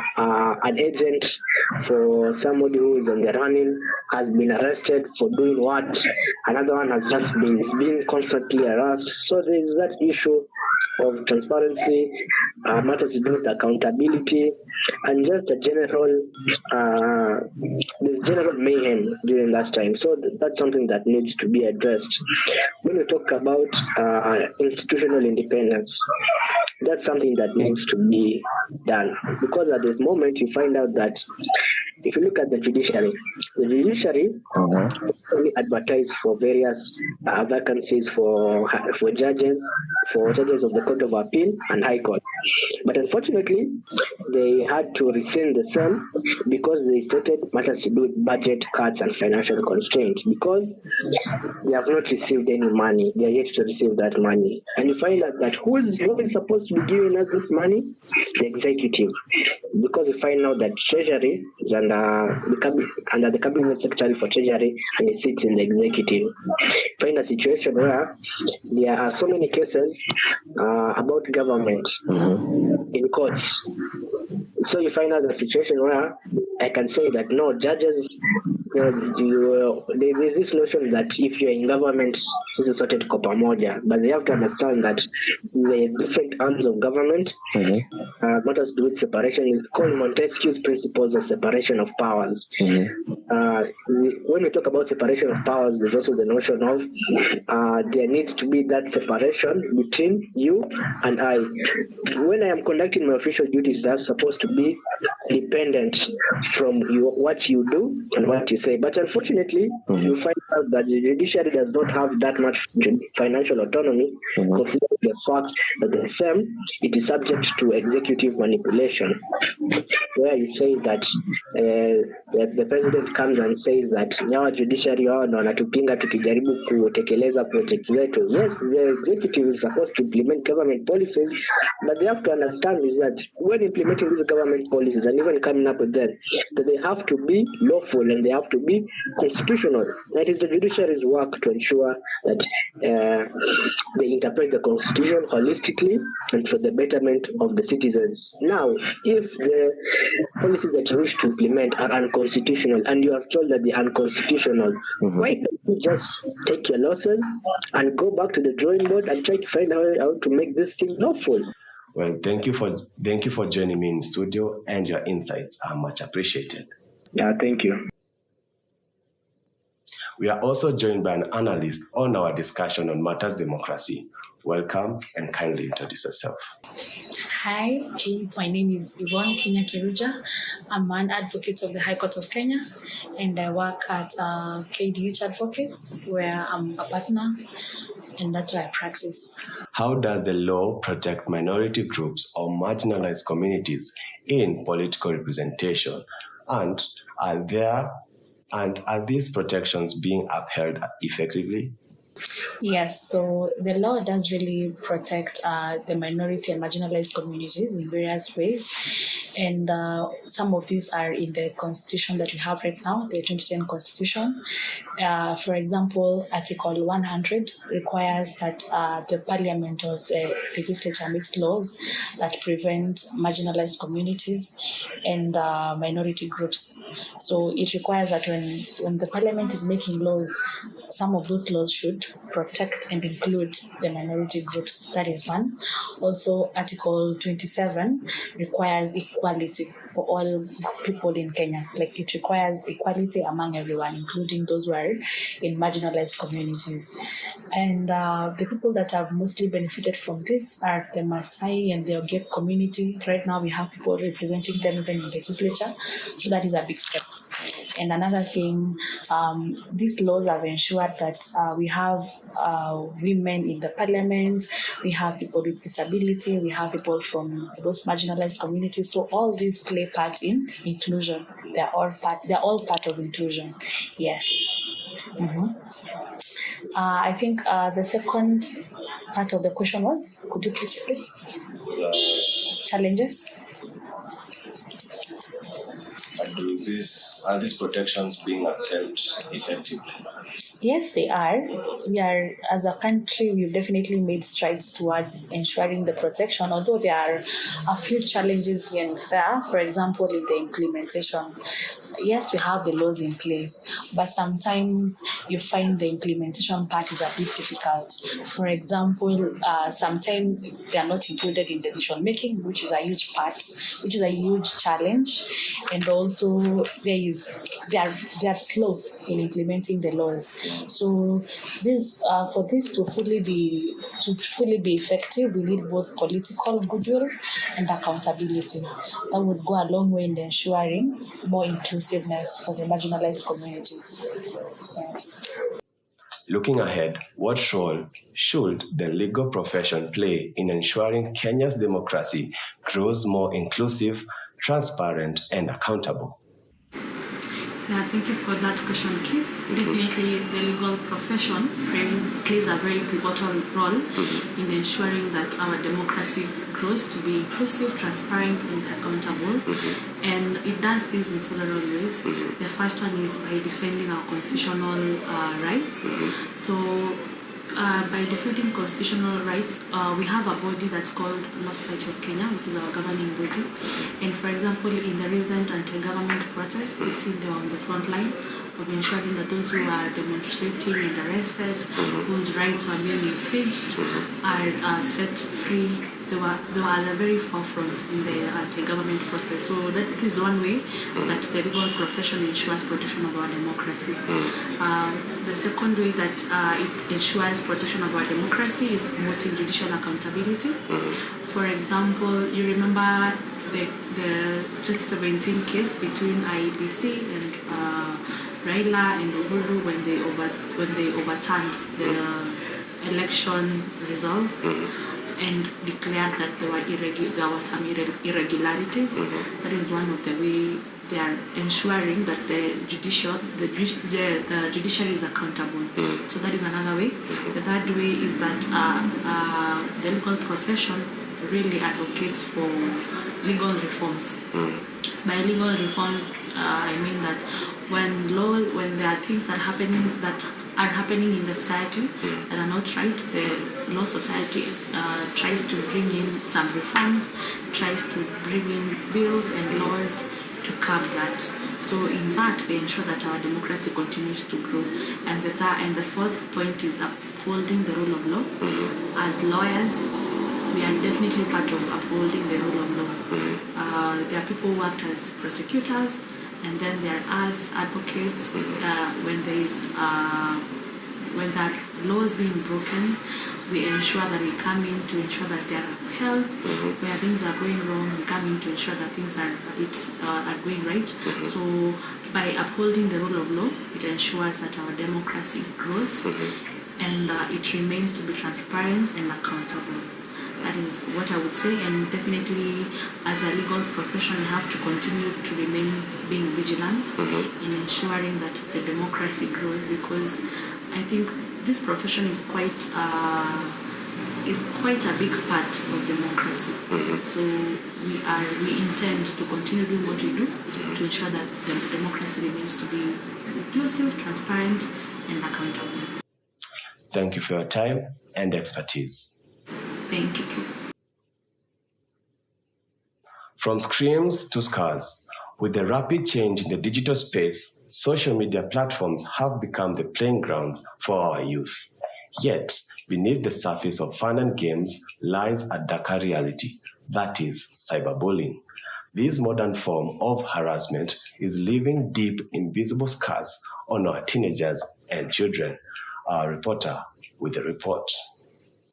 an agent for somebody who is on the running has been arrested for doing what, another one has just been constantly harassed. So there is that issue of transparency, matters to do with accountability, and just a general mayhem during that time. So that's something that needs to be addressed. When we talk about institutional independence, that's something that needs to be done, because at this moment you find out that if you look at the judiciary only advertise for various vacancies for judges of the Court of Appeal and High Court. But unfortunately, they had to rescind the same because they stated matters to do with budget cuts and financial constraints, because they have not received any money. They are yet to receive that money. And you find out that who is supposed to be giving us this money? The executive. Because we find out that Treasury is under the Cabinet Secretary for Treasury, and it sits in the executive. Find a situation where there are so many cases about government in courts. So you find out a situation where I can say that no, judges, there's this notion that if you're in government, this is sorted kopa moja, but they have to understand that the different arms of government, matters to do with separation, is called Montesquieu's principles of separation of powers. When we talk about separation of powers, there's also the notion of there needs to be that separation between you and I. When I am conducting my official duties, that's supposed to be dependent from what you do and what you say. But unfortunately, you find out that the judiciary does not have that much financial autonomy, considering the fact that the same, it is subject to executive manipulation, where you say that the president comes and says that nyawa judiciary wao na wanatupinga tukijaribu kutekeleza project zetu. Yes, the executive is supposed to implement government policies, but they have to understand is that when implementing these government policies and even coming up with them, that they have to be lawful and they have to be constitutional. That is the judiciary's work to ensure that they interpret the constitution holistically and for the betterment of the citizens. Now, if the policies that you wish to implement are unconstitutional and you are told that they are unconstitutional, why don't you just take your losses and go back to the drawing board and try to find out how to make this thing lawful? Well, thank you for joining me in studio, and your insights are much appreciated. Yeah, thank you. We are also joined by an analyst on our discussion on matters democracy. Welcome and kindly introduce yourself. Hi, my name is Yvonne Kenya Kiruja. I'm an advocate of the High Court of Kenya, and I work at KDH Advocates, where I'm a partner, and that's where I practice. How does the law protect minority groups or marginalized communities in political representation? And are these protections being upheld effectively? Yes, so the law does really protect the minority and marginalized communities in various ways. And some of these are in the constitution that we have right now, the 2010 constitution. For example, Article 100 requires that the parliament or the legislature makes laws that prevent marginalized communities and minority groups. So it requires that when the parliament is making laws, some of those laws should protect and include the minority groups. That is one. Also, Article 27 requires equality for all people in Kenya. Like, it requires equality among everyone, including those who are in marginalized communities. And the people that have mostly benefited from this are the Maasai and the Ogiek community. Right now, we have people representing them even in legislature. So that is a big step. And another thing, these laws have ensured that we have women in the parliament, we have people with disability, we have people from those marginalized communities. So all these play part in inclusion. They're all part of inclusion. Yes. I think the second part of the question was, could you please repeat? Challenges? Are these protections being upheld effectively? Yes, they are. As a country, we've definitely made strides towards ensuring the protection, although there are a few challenges here and there. For example, in the implementation. Yes, we have the laws in place, but sometimes you find the implementation part is a bit difficult. For example, sometimes they are not included in decision making, which is a huge challenge, and also they are slow in implementing the laws. So this for this to fully be effective, we need both political goodwill and accountability. That would go a long way in ensuring more inclusiveness for the marginalized communities. Yes. Looking ahead, what role should the legal profession play in ensuring Kenya's democracy grows more inclusive, transparent, and accountable? Yeah, thank you for that question, Keith. Definitely, the legal profession plays a very pivotal role in ensuring that our democracy grows to be inclusive, transparent, and accountable. And it does this in several ways. The first one is by defending our constitutional rights. So, by defending constitutional rights, we have a body that's called Law Society of Kenya, which is our governing body. And for example, in the recent anti-government protests, we've seen they were on the front line of ensuring that those who are demonstrating and arrested, whose rights were being infringed, are set free. They were at the very forefront in the anti-government process. So that is one way that the legal profession ensures protection of our democracy. The second way that it ensures protection of our democracy is promoting judicial accountability. For example, you remember the 2017 case between IEBC and Raila and Uhuru when they overturned the election results and declared that there were some irregularities. That is one of the way they are ensuring that the judiciary is accountable. So that is another way. The third way is that the legal profession really advocates for legal reforms. By legal reforms, I mean that when there are things that are happening in the society that are not right, the Law Society tries to bring in some reforms, tries to bring in bills and laws to curb that. So in that, they ensure that our democracy continues to grow. And the fourth point is upholding the rule of law. As lawyers, we are definitely part of upholding the rule of law. There are people who act as prosecutors, And then there are us advocates when that law is being broken, we ensure that we come in to ensure that they are upheld. Where things are going wrong, we come in to ensure that things are going right. So by upholding the rule of law, it ensures that our democracy grows and it remains to be transparent and accountable. That is what I would say, and definitely as a legal profession, we have to continue to remain being vigilant in ensuring that the democracy grows, because I think this profession is quite a big part of democracy. So we intend to continue doing what we do to ensure that the democracy remains to be inclusive, transparent, and accountable. Thank you for your time and expertise. Thank you. From screams to scars, with the rapid change in the digital space, social media platforms have become the playing ground for our youth. Yet, beneath the surface of fun and games lies a darker reality, that is cyberbullying. This modern form of harassment is leaving deep, invisible scars on our teenagers and children. Our reporter with the report.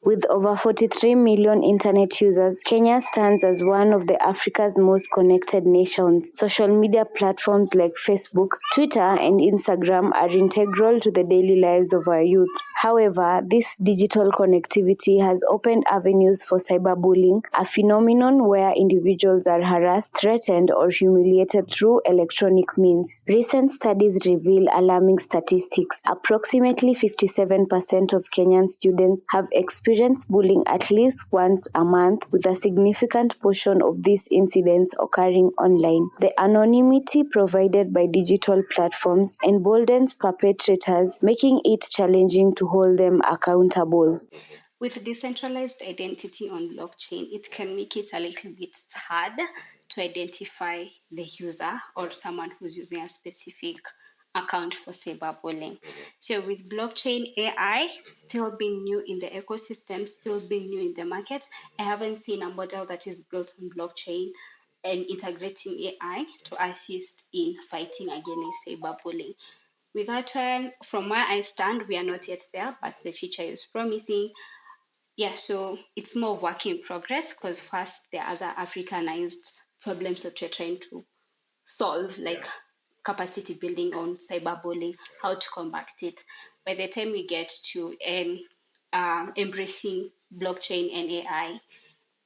With over 43 million internet users, Kenya stands as one of the Africa's most connected nations. Social media platforms like Facebook, Twitter, and Instagram are integral to the daily lives of our youths. However, this digital connectivity has opened avenues for cyberbullying, a phenomenon where individuals are harassed, threatened, or humiliated through electronic means. Recent studies reveal alarming statistics. Approximately 57% of Kenyan students have experienced bullying at least once a month, with a significant portion of these incidents occurring online. The anonymity provided by digital platforms emboldens perpetrators, making it challenging to hold them accountable. With decentralized identity on blockchain, it can make it a little bit hard to identify the user or someone who's using a specific account for cyberbullying. So with blockchain AI still being new in the ecosystem, still being new in the market, I haven't seen a model that is built on blockchain and integrating AI to assist in fighting against cyberbullying. With that one, from where I stand, we are not yet there, but the future is promising. Yeah, so it's more of work in progress, because first there are other Africanized problems that we're trying to solve, like capacity building on cyberbullying, how to combat it. By the time we get to embracing blockchain and AI,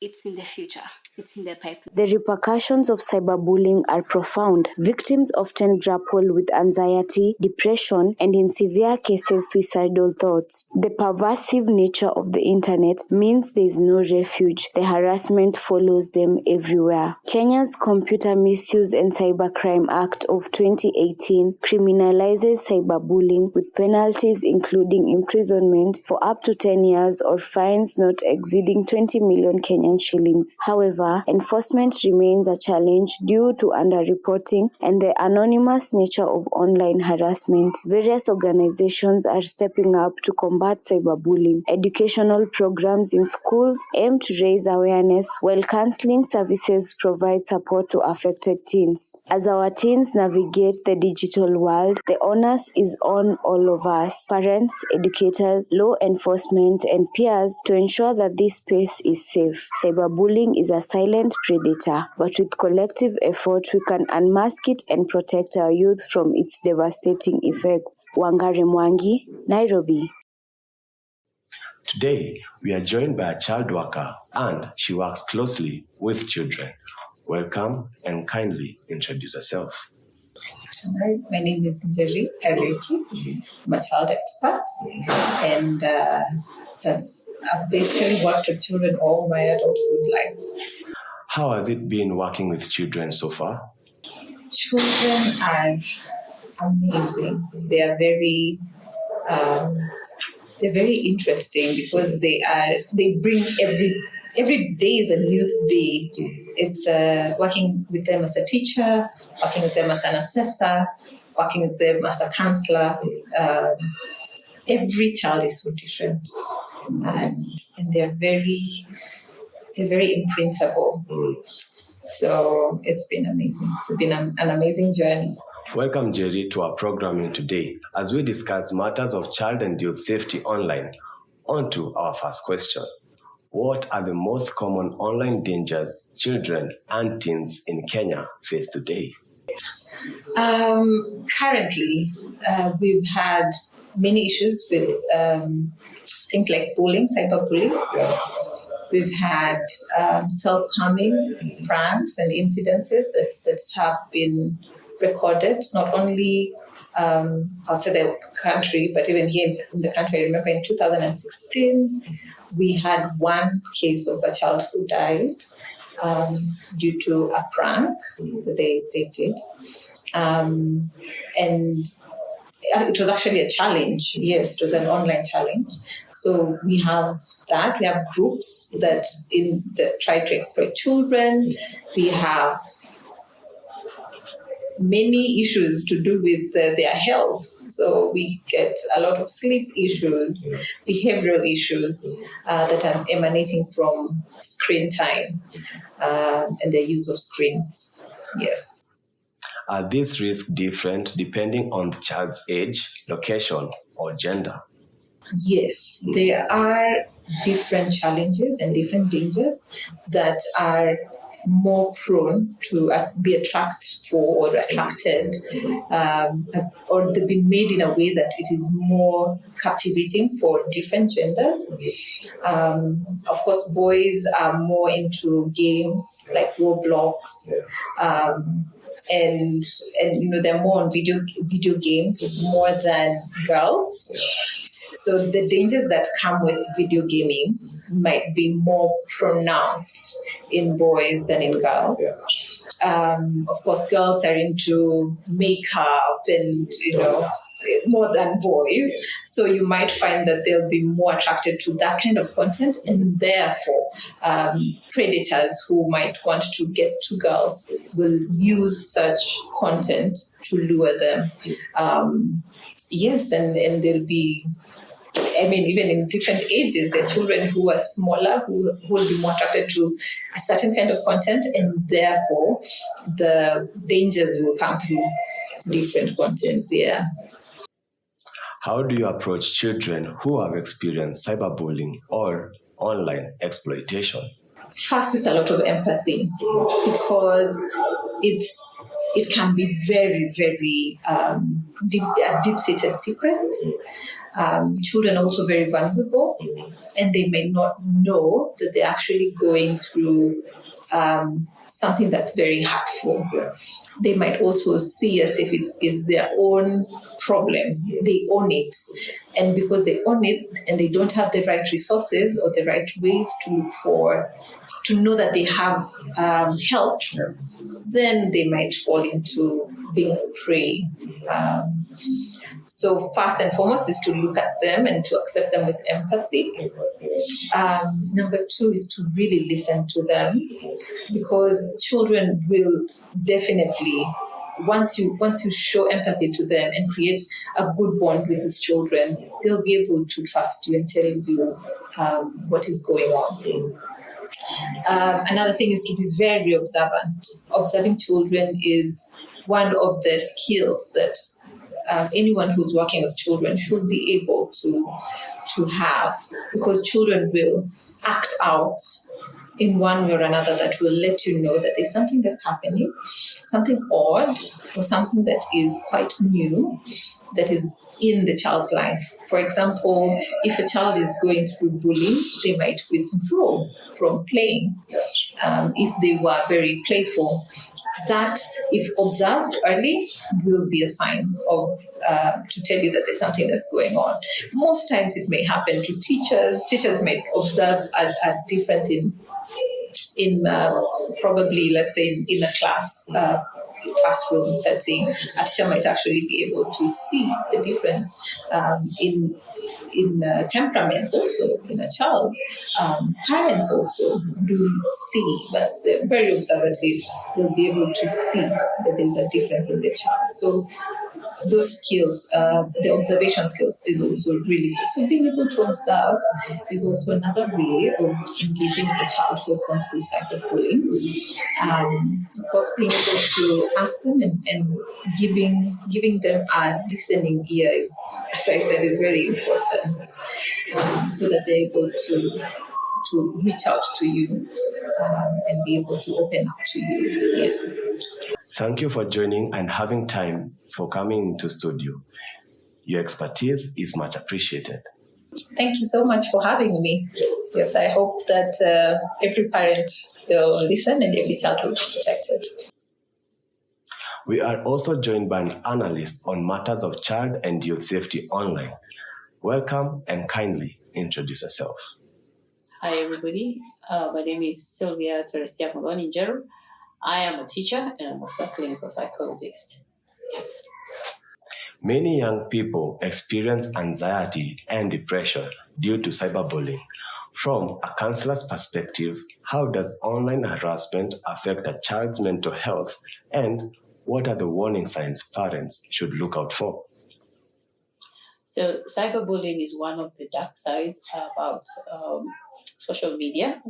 it's in the future. It's in the pipeline. The repercussions of cyberbullying are profound. Victims often grapple with anxiety, depression, and in severe cases, suicidal thoughts. The pervasive nature of the internet means there is no refuge. The harassment follows them everywhere. Kenya's Computer Misuse and Cybercrime Act of 2018 criminalizes cyberbullying with penalties including imprisonment for up to 10 years or fines not exceeding 20 million Kenyan shillings. However, enforcement remains a challenge due to underreporting and the anonymous nature of online harassment. Various organizations are stepping up to combat cyberbullying. Educational programs in schools aim to raise awareness, while counseling services provide support to affected teens. As our teens navigate the digital world, the onus is on all of us, parents, educators, law enforcement, and peers, to ensure that this space is safe. Cyberbullying is a silent predator, but with collective effort, we can unmask it and protect our youth from its devastating effects. Wangari Mwangi, Nairobi. Today, we are joined by a child worker, and she works closely with children. Welcome and kindly introduce yourself. Hi, my name is Jerry Areti. I'm a child expert, and I've basically worked with children all my adulthood life. How has it been working with children so far? Children are amazing. They are they're very interesting because they bring every day is a new day. It's working with them as a teacher, working with them as an assessor, working with them as a counselor. Every child is so different, and they're very imprintable. So it's been amazing. It's been an amazing journey. Welcome, Jerry, to our programming today as we discuss matters of child and youth safety online. On to our first question. What are the most common online dangers children and teens in Kenya face today? Currently, we've had many issues with things like bullying, cyberbullying. We've had self-harming pranks and incidences that have been recorded, not only outside the country, but even here in the country. I remember in 2016, we had one case of a child who died due to a prank that they did. And it was actually a challenge. Yes, it was an online challenge. So we have that. We have groups that try to exploit children. We have many issues to do with their health. So we get a lot of sleep issues, behavioral issues that are emanating from screen time and the use of screens. Yes. Are these risks different depending on the child's age, location, or gender? Yes, there are different challenges and different dangers that are more prone to be attracted or they've been made in a way that it is more captivating for different genders. Of course, boys are more into games like Roblox. And they're more on video games more than girls. So the dangers that come with video gaming might be more pronounced in boys than in girls. Of course, girls are into makeup and more than boys. So you might find that they'll be more attracted to that kind of content, and therefore predators who might want to get to girls will use such content to lure them. Yes, and there'll be, even in different ages, the children who are smaller who will be more attracted to a certain kind of content, and therefore the dangers will come through different contents. Yeah. How do you approach children who have experienced cyberbullying or online exploitation? First, with a lot of empathy, because it can be very, very a deep-seated secret. Children are also very vulnerable, and they may not know that they're actually going through something that's very hurtful. They might also see as if it's their own problem. They own it. And because they own it and they don't have the right resources or the right ways to know that they have help, then they might fall into being a prey. So first and foremost is to look at them and to accept them with empathy. Number two is to really listen to them, because children will definitely, once you show empathy to them and create a good bond with these children, they'll be able to trust you and tell you what is going on. Another thing is to be very observant. Observing children is one of the skills that anyone who's working with children should be able to have, because children will act out in one way or another that will let you know that there's something that's happening, something odd or something that is quite new that is in the child's life. For example, if a child is going through bullying, they might withdraw from playing. If they were very playful, that, if observed early, will be a sign of to tell you that there's something that's going on. Most times it may happen to teachers. Teachers may observe a difference in probably, let's say, in a classroom setting. A teacher might actually be able to see the difference in temperaments also in a child. Parents also do see, but they're very observative. They'll be able to see that there's a difference in the child. So those skills, the observation skills, is also really good. So being able to observe is also another way of engaging the child who has gone through cyberbullying. Of course, being able to ask them and giving them a listening ear is, as I said, is very important, so that they're able to reach out to you and be able to open up to you. Yeah. Thank you for joining and having time for coming to studio. Your expertise is much appreciated. Thank you so much for having me. Yes, I hope that every parent will listen and every child will be protected. We are also joined by an analyst on matters of child and youth safety online. Welcome and kindly introduce yourself. Hi, everybody. My name is Sylvia Teresia Moloninjeru. I am a teacher and I'm also a clinical psychologist. Yes. Many young people experience anxiety and depression due to cyberbullying. From a counselor's perspective, how does online harassment affect a child's mental health, and what are the warning signs parents should look out for? So cyberbullying is one of the dark sides about social media,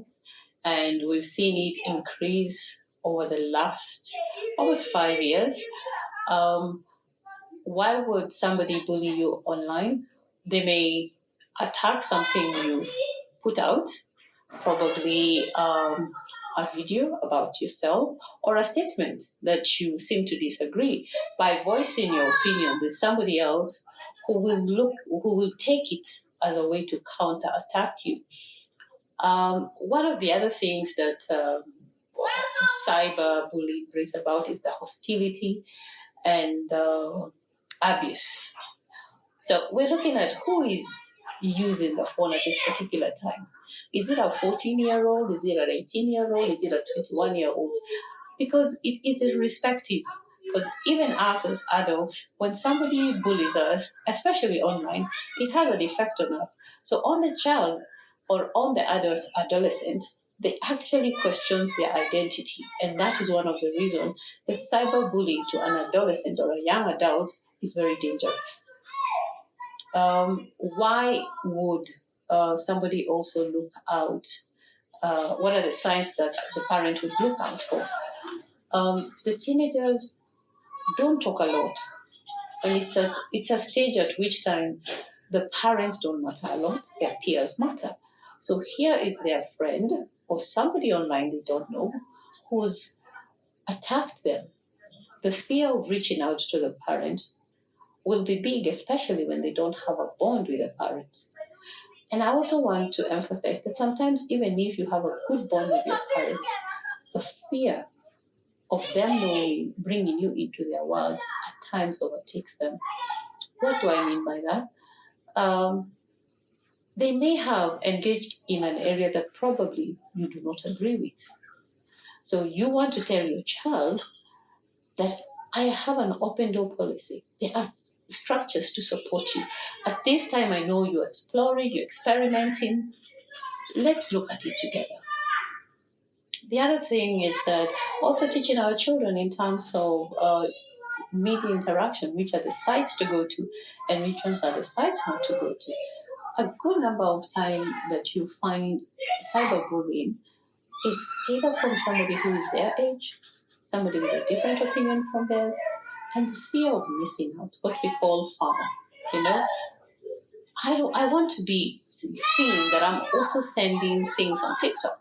and we've seen it increase over the last almost 5 years. Why would somebody bully you online? They may attack something you've put out, probably a video about yourself or a statement that you seem to disagree. By voicing your opinion with somebody else who will take it as a way to counterattack you. One of the other things that cyberbullying brings about is the hostility and abuse. So we're looking at who is using the phone at this particular time. Is it a 14-year-old? Is it an 18-year-old? Is it a 21-year-old? Because it is irrespective. Because even us as adults, when somebody bullies us, especially online, it has an effect on us. So on the child or on the adolescent, they actually questions their identity. And that is one of the reasons that cyberbullying to an adolescent or a young adult is very dangerous. Why would somebody also look out? What are the signs that the parent would look out for? The teenagers don't talk a lot. And it's a stage at which time the parents don't matter a lot, their peers matter. So here is their friend or somebody online they don't know who's attacked them. The fear of reaching out to the parent will be big, especially when they don't have a bond with the parents. And I also want to emphasize that sometimes even if you have a good bond with your parents, the fear of them knowing, bringing you into their world at times overtakes them. What do I mean by that? They may have engaged in an area that probably you do not agree with. So you want to tell your child that I have an open door policy. There are structures to support you. At this time, I know you're exploring, you're experimenting. Let's look at it together. The other thing is that also teaching our children in terms of media interaction, which are the sites to go to and which ones are the sites not to go to. A good number of time that you find cyberbullying is either from somebody who is their age, somebody with a different opinion from theirs, and the fear of missing out, what we call FOMO. You know, I want to be seen that I'm also sending things on TikTok.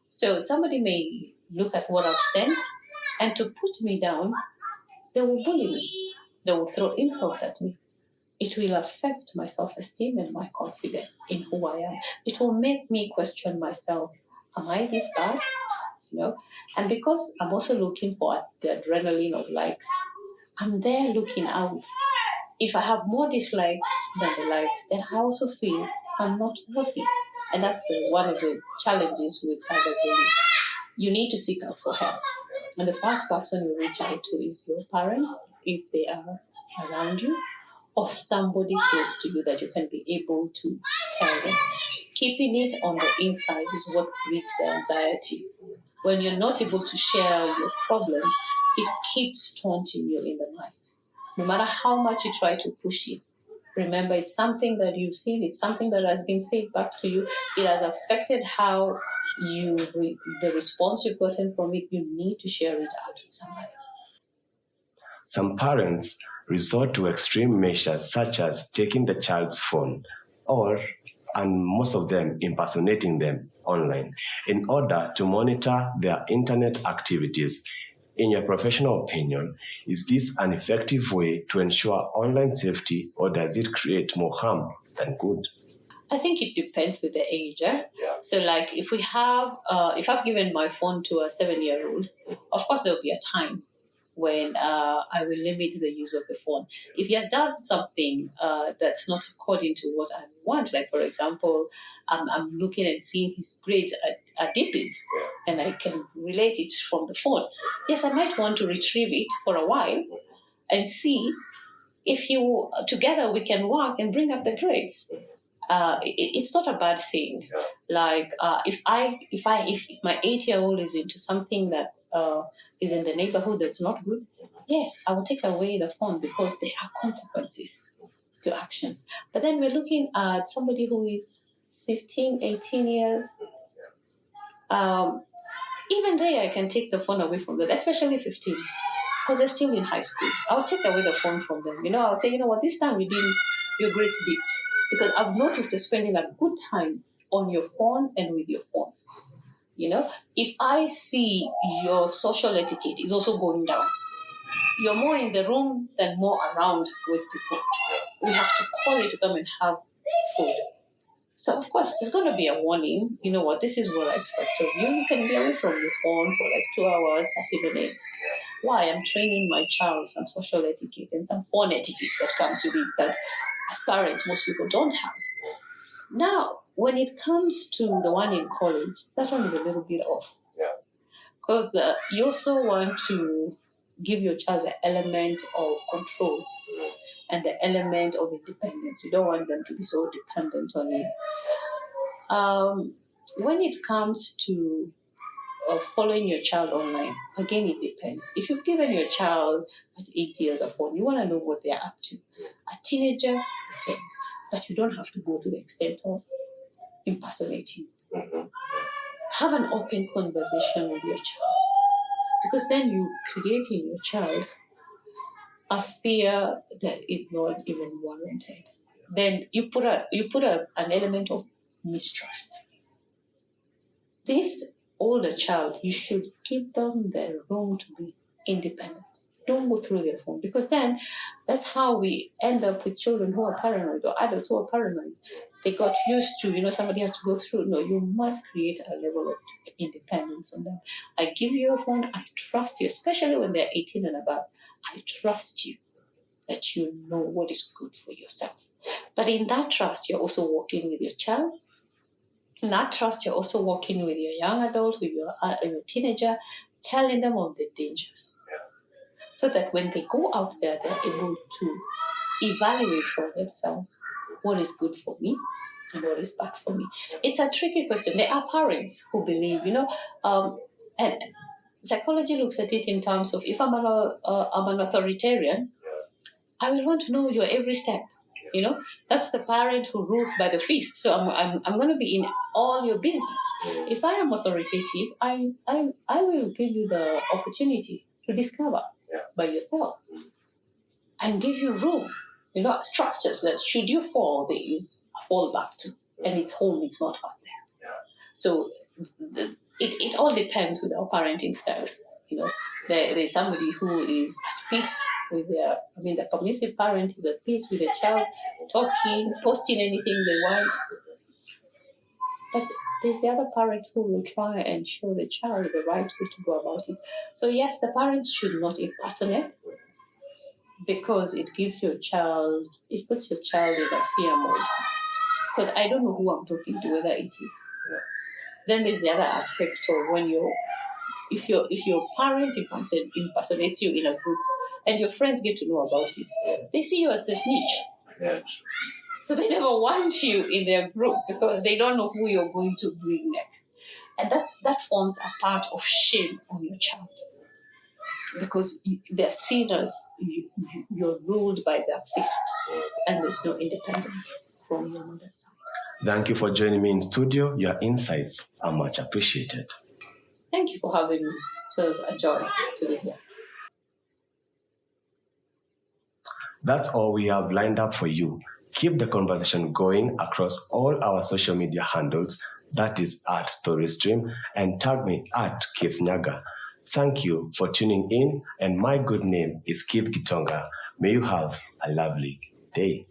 So somebody may look at what I've sent, and to put me down, they will bully me. They will throw insults at me. It will affect my self-esteem and my confidence in who I am. It will make me question myself. Am I this bad? You know? And because I'm also looking for the adrenaline of likes, I'm there looking out. If I have more dislikes than the likes, then I also feel I'm not worthy. And that's one of the challenges with cyberbullying. You need to seek out for help. And the first person you reach out to is your parents, if they are around you, or somebody close to you that you can be able to tell them. Keeping it on the inside is what breeds the anxiety. When you're not able to share your problem, it keeps taunting you in the mind. No matter how much you try to push it, remember, it's something that you've seen. It's something that has been said back to you. It has affected how the response you've gotten from it. You need to share it out with somebody. Some parents resort to extreme measures such as taking the child's phone and most of them impersonating them online in order to monitor their internet activities. In your professional opinion, is this an effective way to ensure online safety, or does it create more harm than good? I think it depends with the age. Yeah. So, like, if I've given my phone to a 7-year-old, of course there will be a time when I will limit the use of the phone. If he has done something that's not according to what I want, like, for example, I'm looking and seeing his grades are dipping, and I can relate it from the phone. Yes, I might want to retrieve it for a while and see if together we can work and bring up the grades. It's not a bad thing. Like if my 8-year-old is into something that is in the neighborhood that's not good, yes, I will take away the phone because there are consequences to actions. But then we're looking at somebody who is 15, 18 years. Even there, I can take the phone away from them, especially 15, because they're still in high school. I'll take away the phone from them. I'll say, what, this time your grades dipped. Because I've noticed you're spending a good time on your phone and with your phones. If I see your social etiquette is also going down, you're more in the room than more around with people. We have to call you to come and have food. So, of course, there's going to be a warning. You know what? This is what I expect of you. You can be away from your phone for like 2 hours, 30 minutes. Why? I'm training my child some social etiquette and some phone etiquette that comes with it that, as parents, most people don't have. Now, when it comes to the one in college, that one is a little bit off. Because you also want to give your child the element of control and the element of independence. You don't want them to be so dependent on you. When it comes to following your child online, again, it depends. If you've given your child at 8 years a phone, you want to know what they're up to. A teenager, the same. But you don't have to go to the extent of impersonating. Have an open conversation with your child. Because then you create in your child a fear that is not even warranted. Then you put an element of mistrust. This older child, you should give them the room to be independent. Don't go through their phone, because then that's how we end up with children who are paranoid or adults who are paranoid. They got used to, somebody has to go through. No, you must create a level of independence on them. I give you a phone, I trust you, especially when they're 18 and above. I trust you that you know what is good for yourself. But in that trust, you're also working with your child. In that trust, you're also working with your young adult, with your teenager, telling them of the dangers. So that when they go out there, they're able to evaluate for themselves what is good for me and what is bad for me. It's a tricky question. There are parents who believe, and psychology looks at it in terms of, if I'm an authoritarian, I will want to know your every step. That's the parent who rules by the fist. So I'm going to be in all your business. If I am authoritative, I will give you the opportunity to discover by yourself and give you room, structures that should you fall, there is a fallback to, and it's home, it's not out there. So it all depends with our parenting styles. There's somebody who is at peace with the permissive parent is at peace with the child, talking, posting anything they want. But there's the other parents who will try and show the child the right way to go about it. So yes, the parents should not impersonate, because it puts your child in a fear mode. Because I don't know who I'm talking to, whether it is. Then there's the other aspect of if your parent impersonates you in a group and your friends get to know about it, they see you as the snitch. So they never want you in their group because they don't know who you're going to bring next. And that forms a part of shame on your child. because they're seen as you're ruled by their fist, and there's no independence from your mother's side. Thank you for joining me in studio. Your insights are much appreciated. Thank you for having me. It was a joy to be here. That's all we have lined up for you. Keep the conversation going across all our social media handles, that is at StoryStream, and tag me at Keith Nyaga. Thank you for tuning in, and my good name is Keith Gitonga. May you have a lovely day.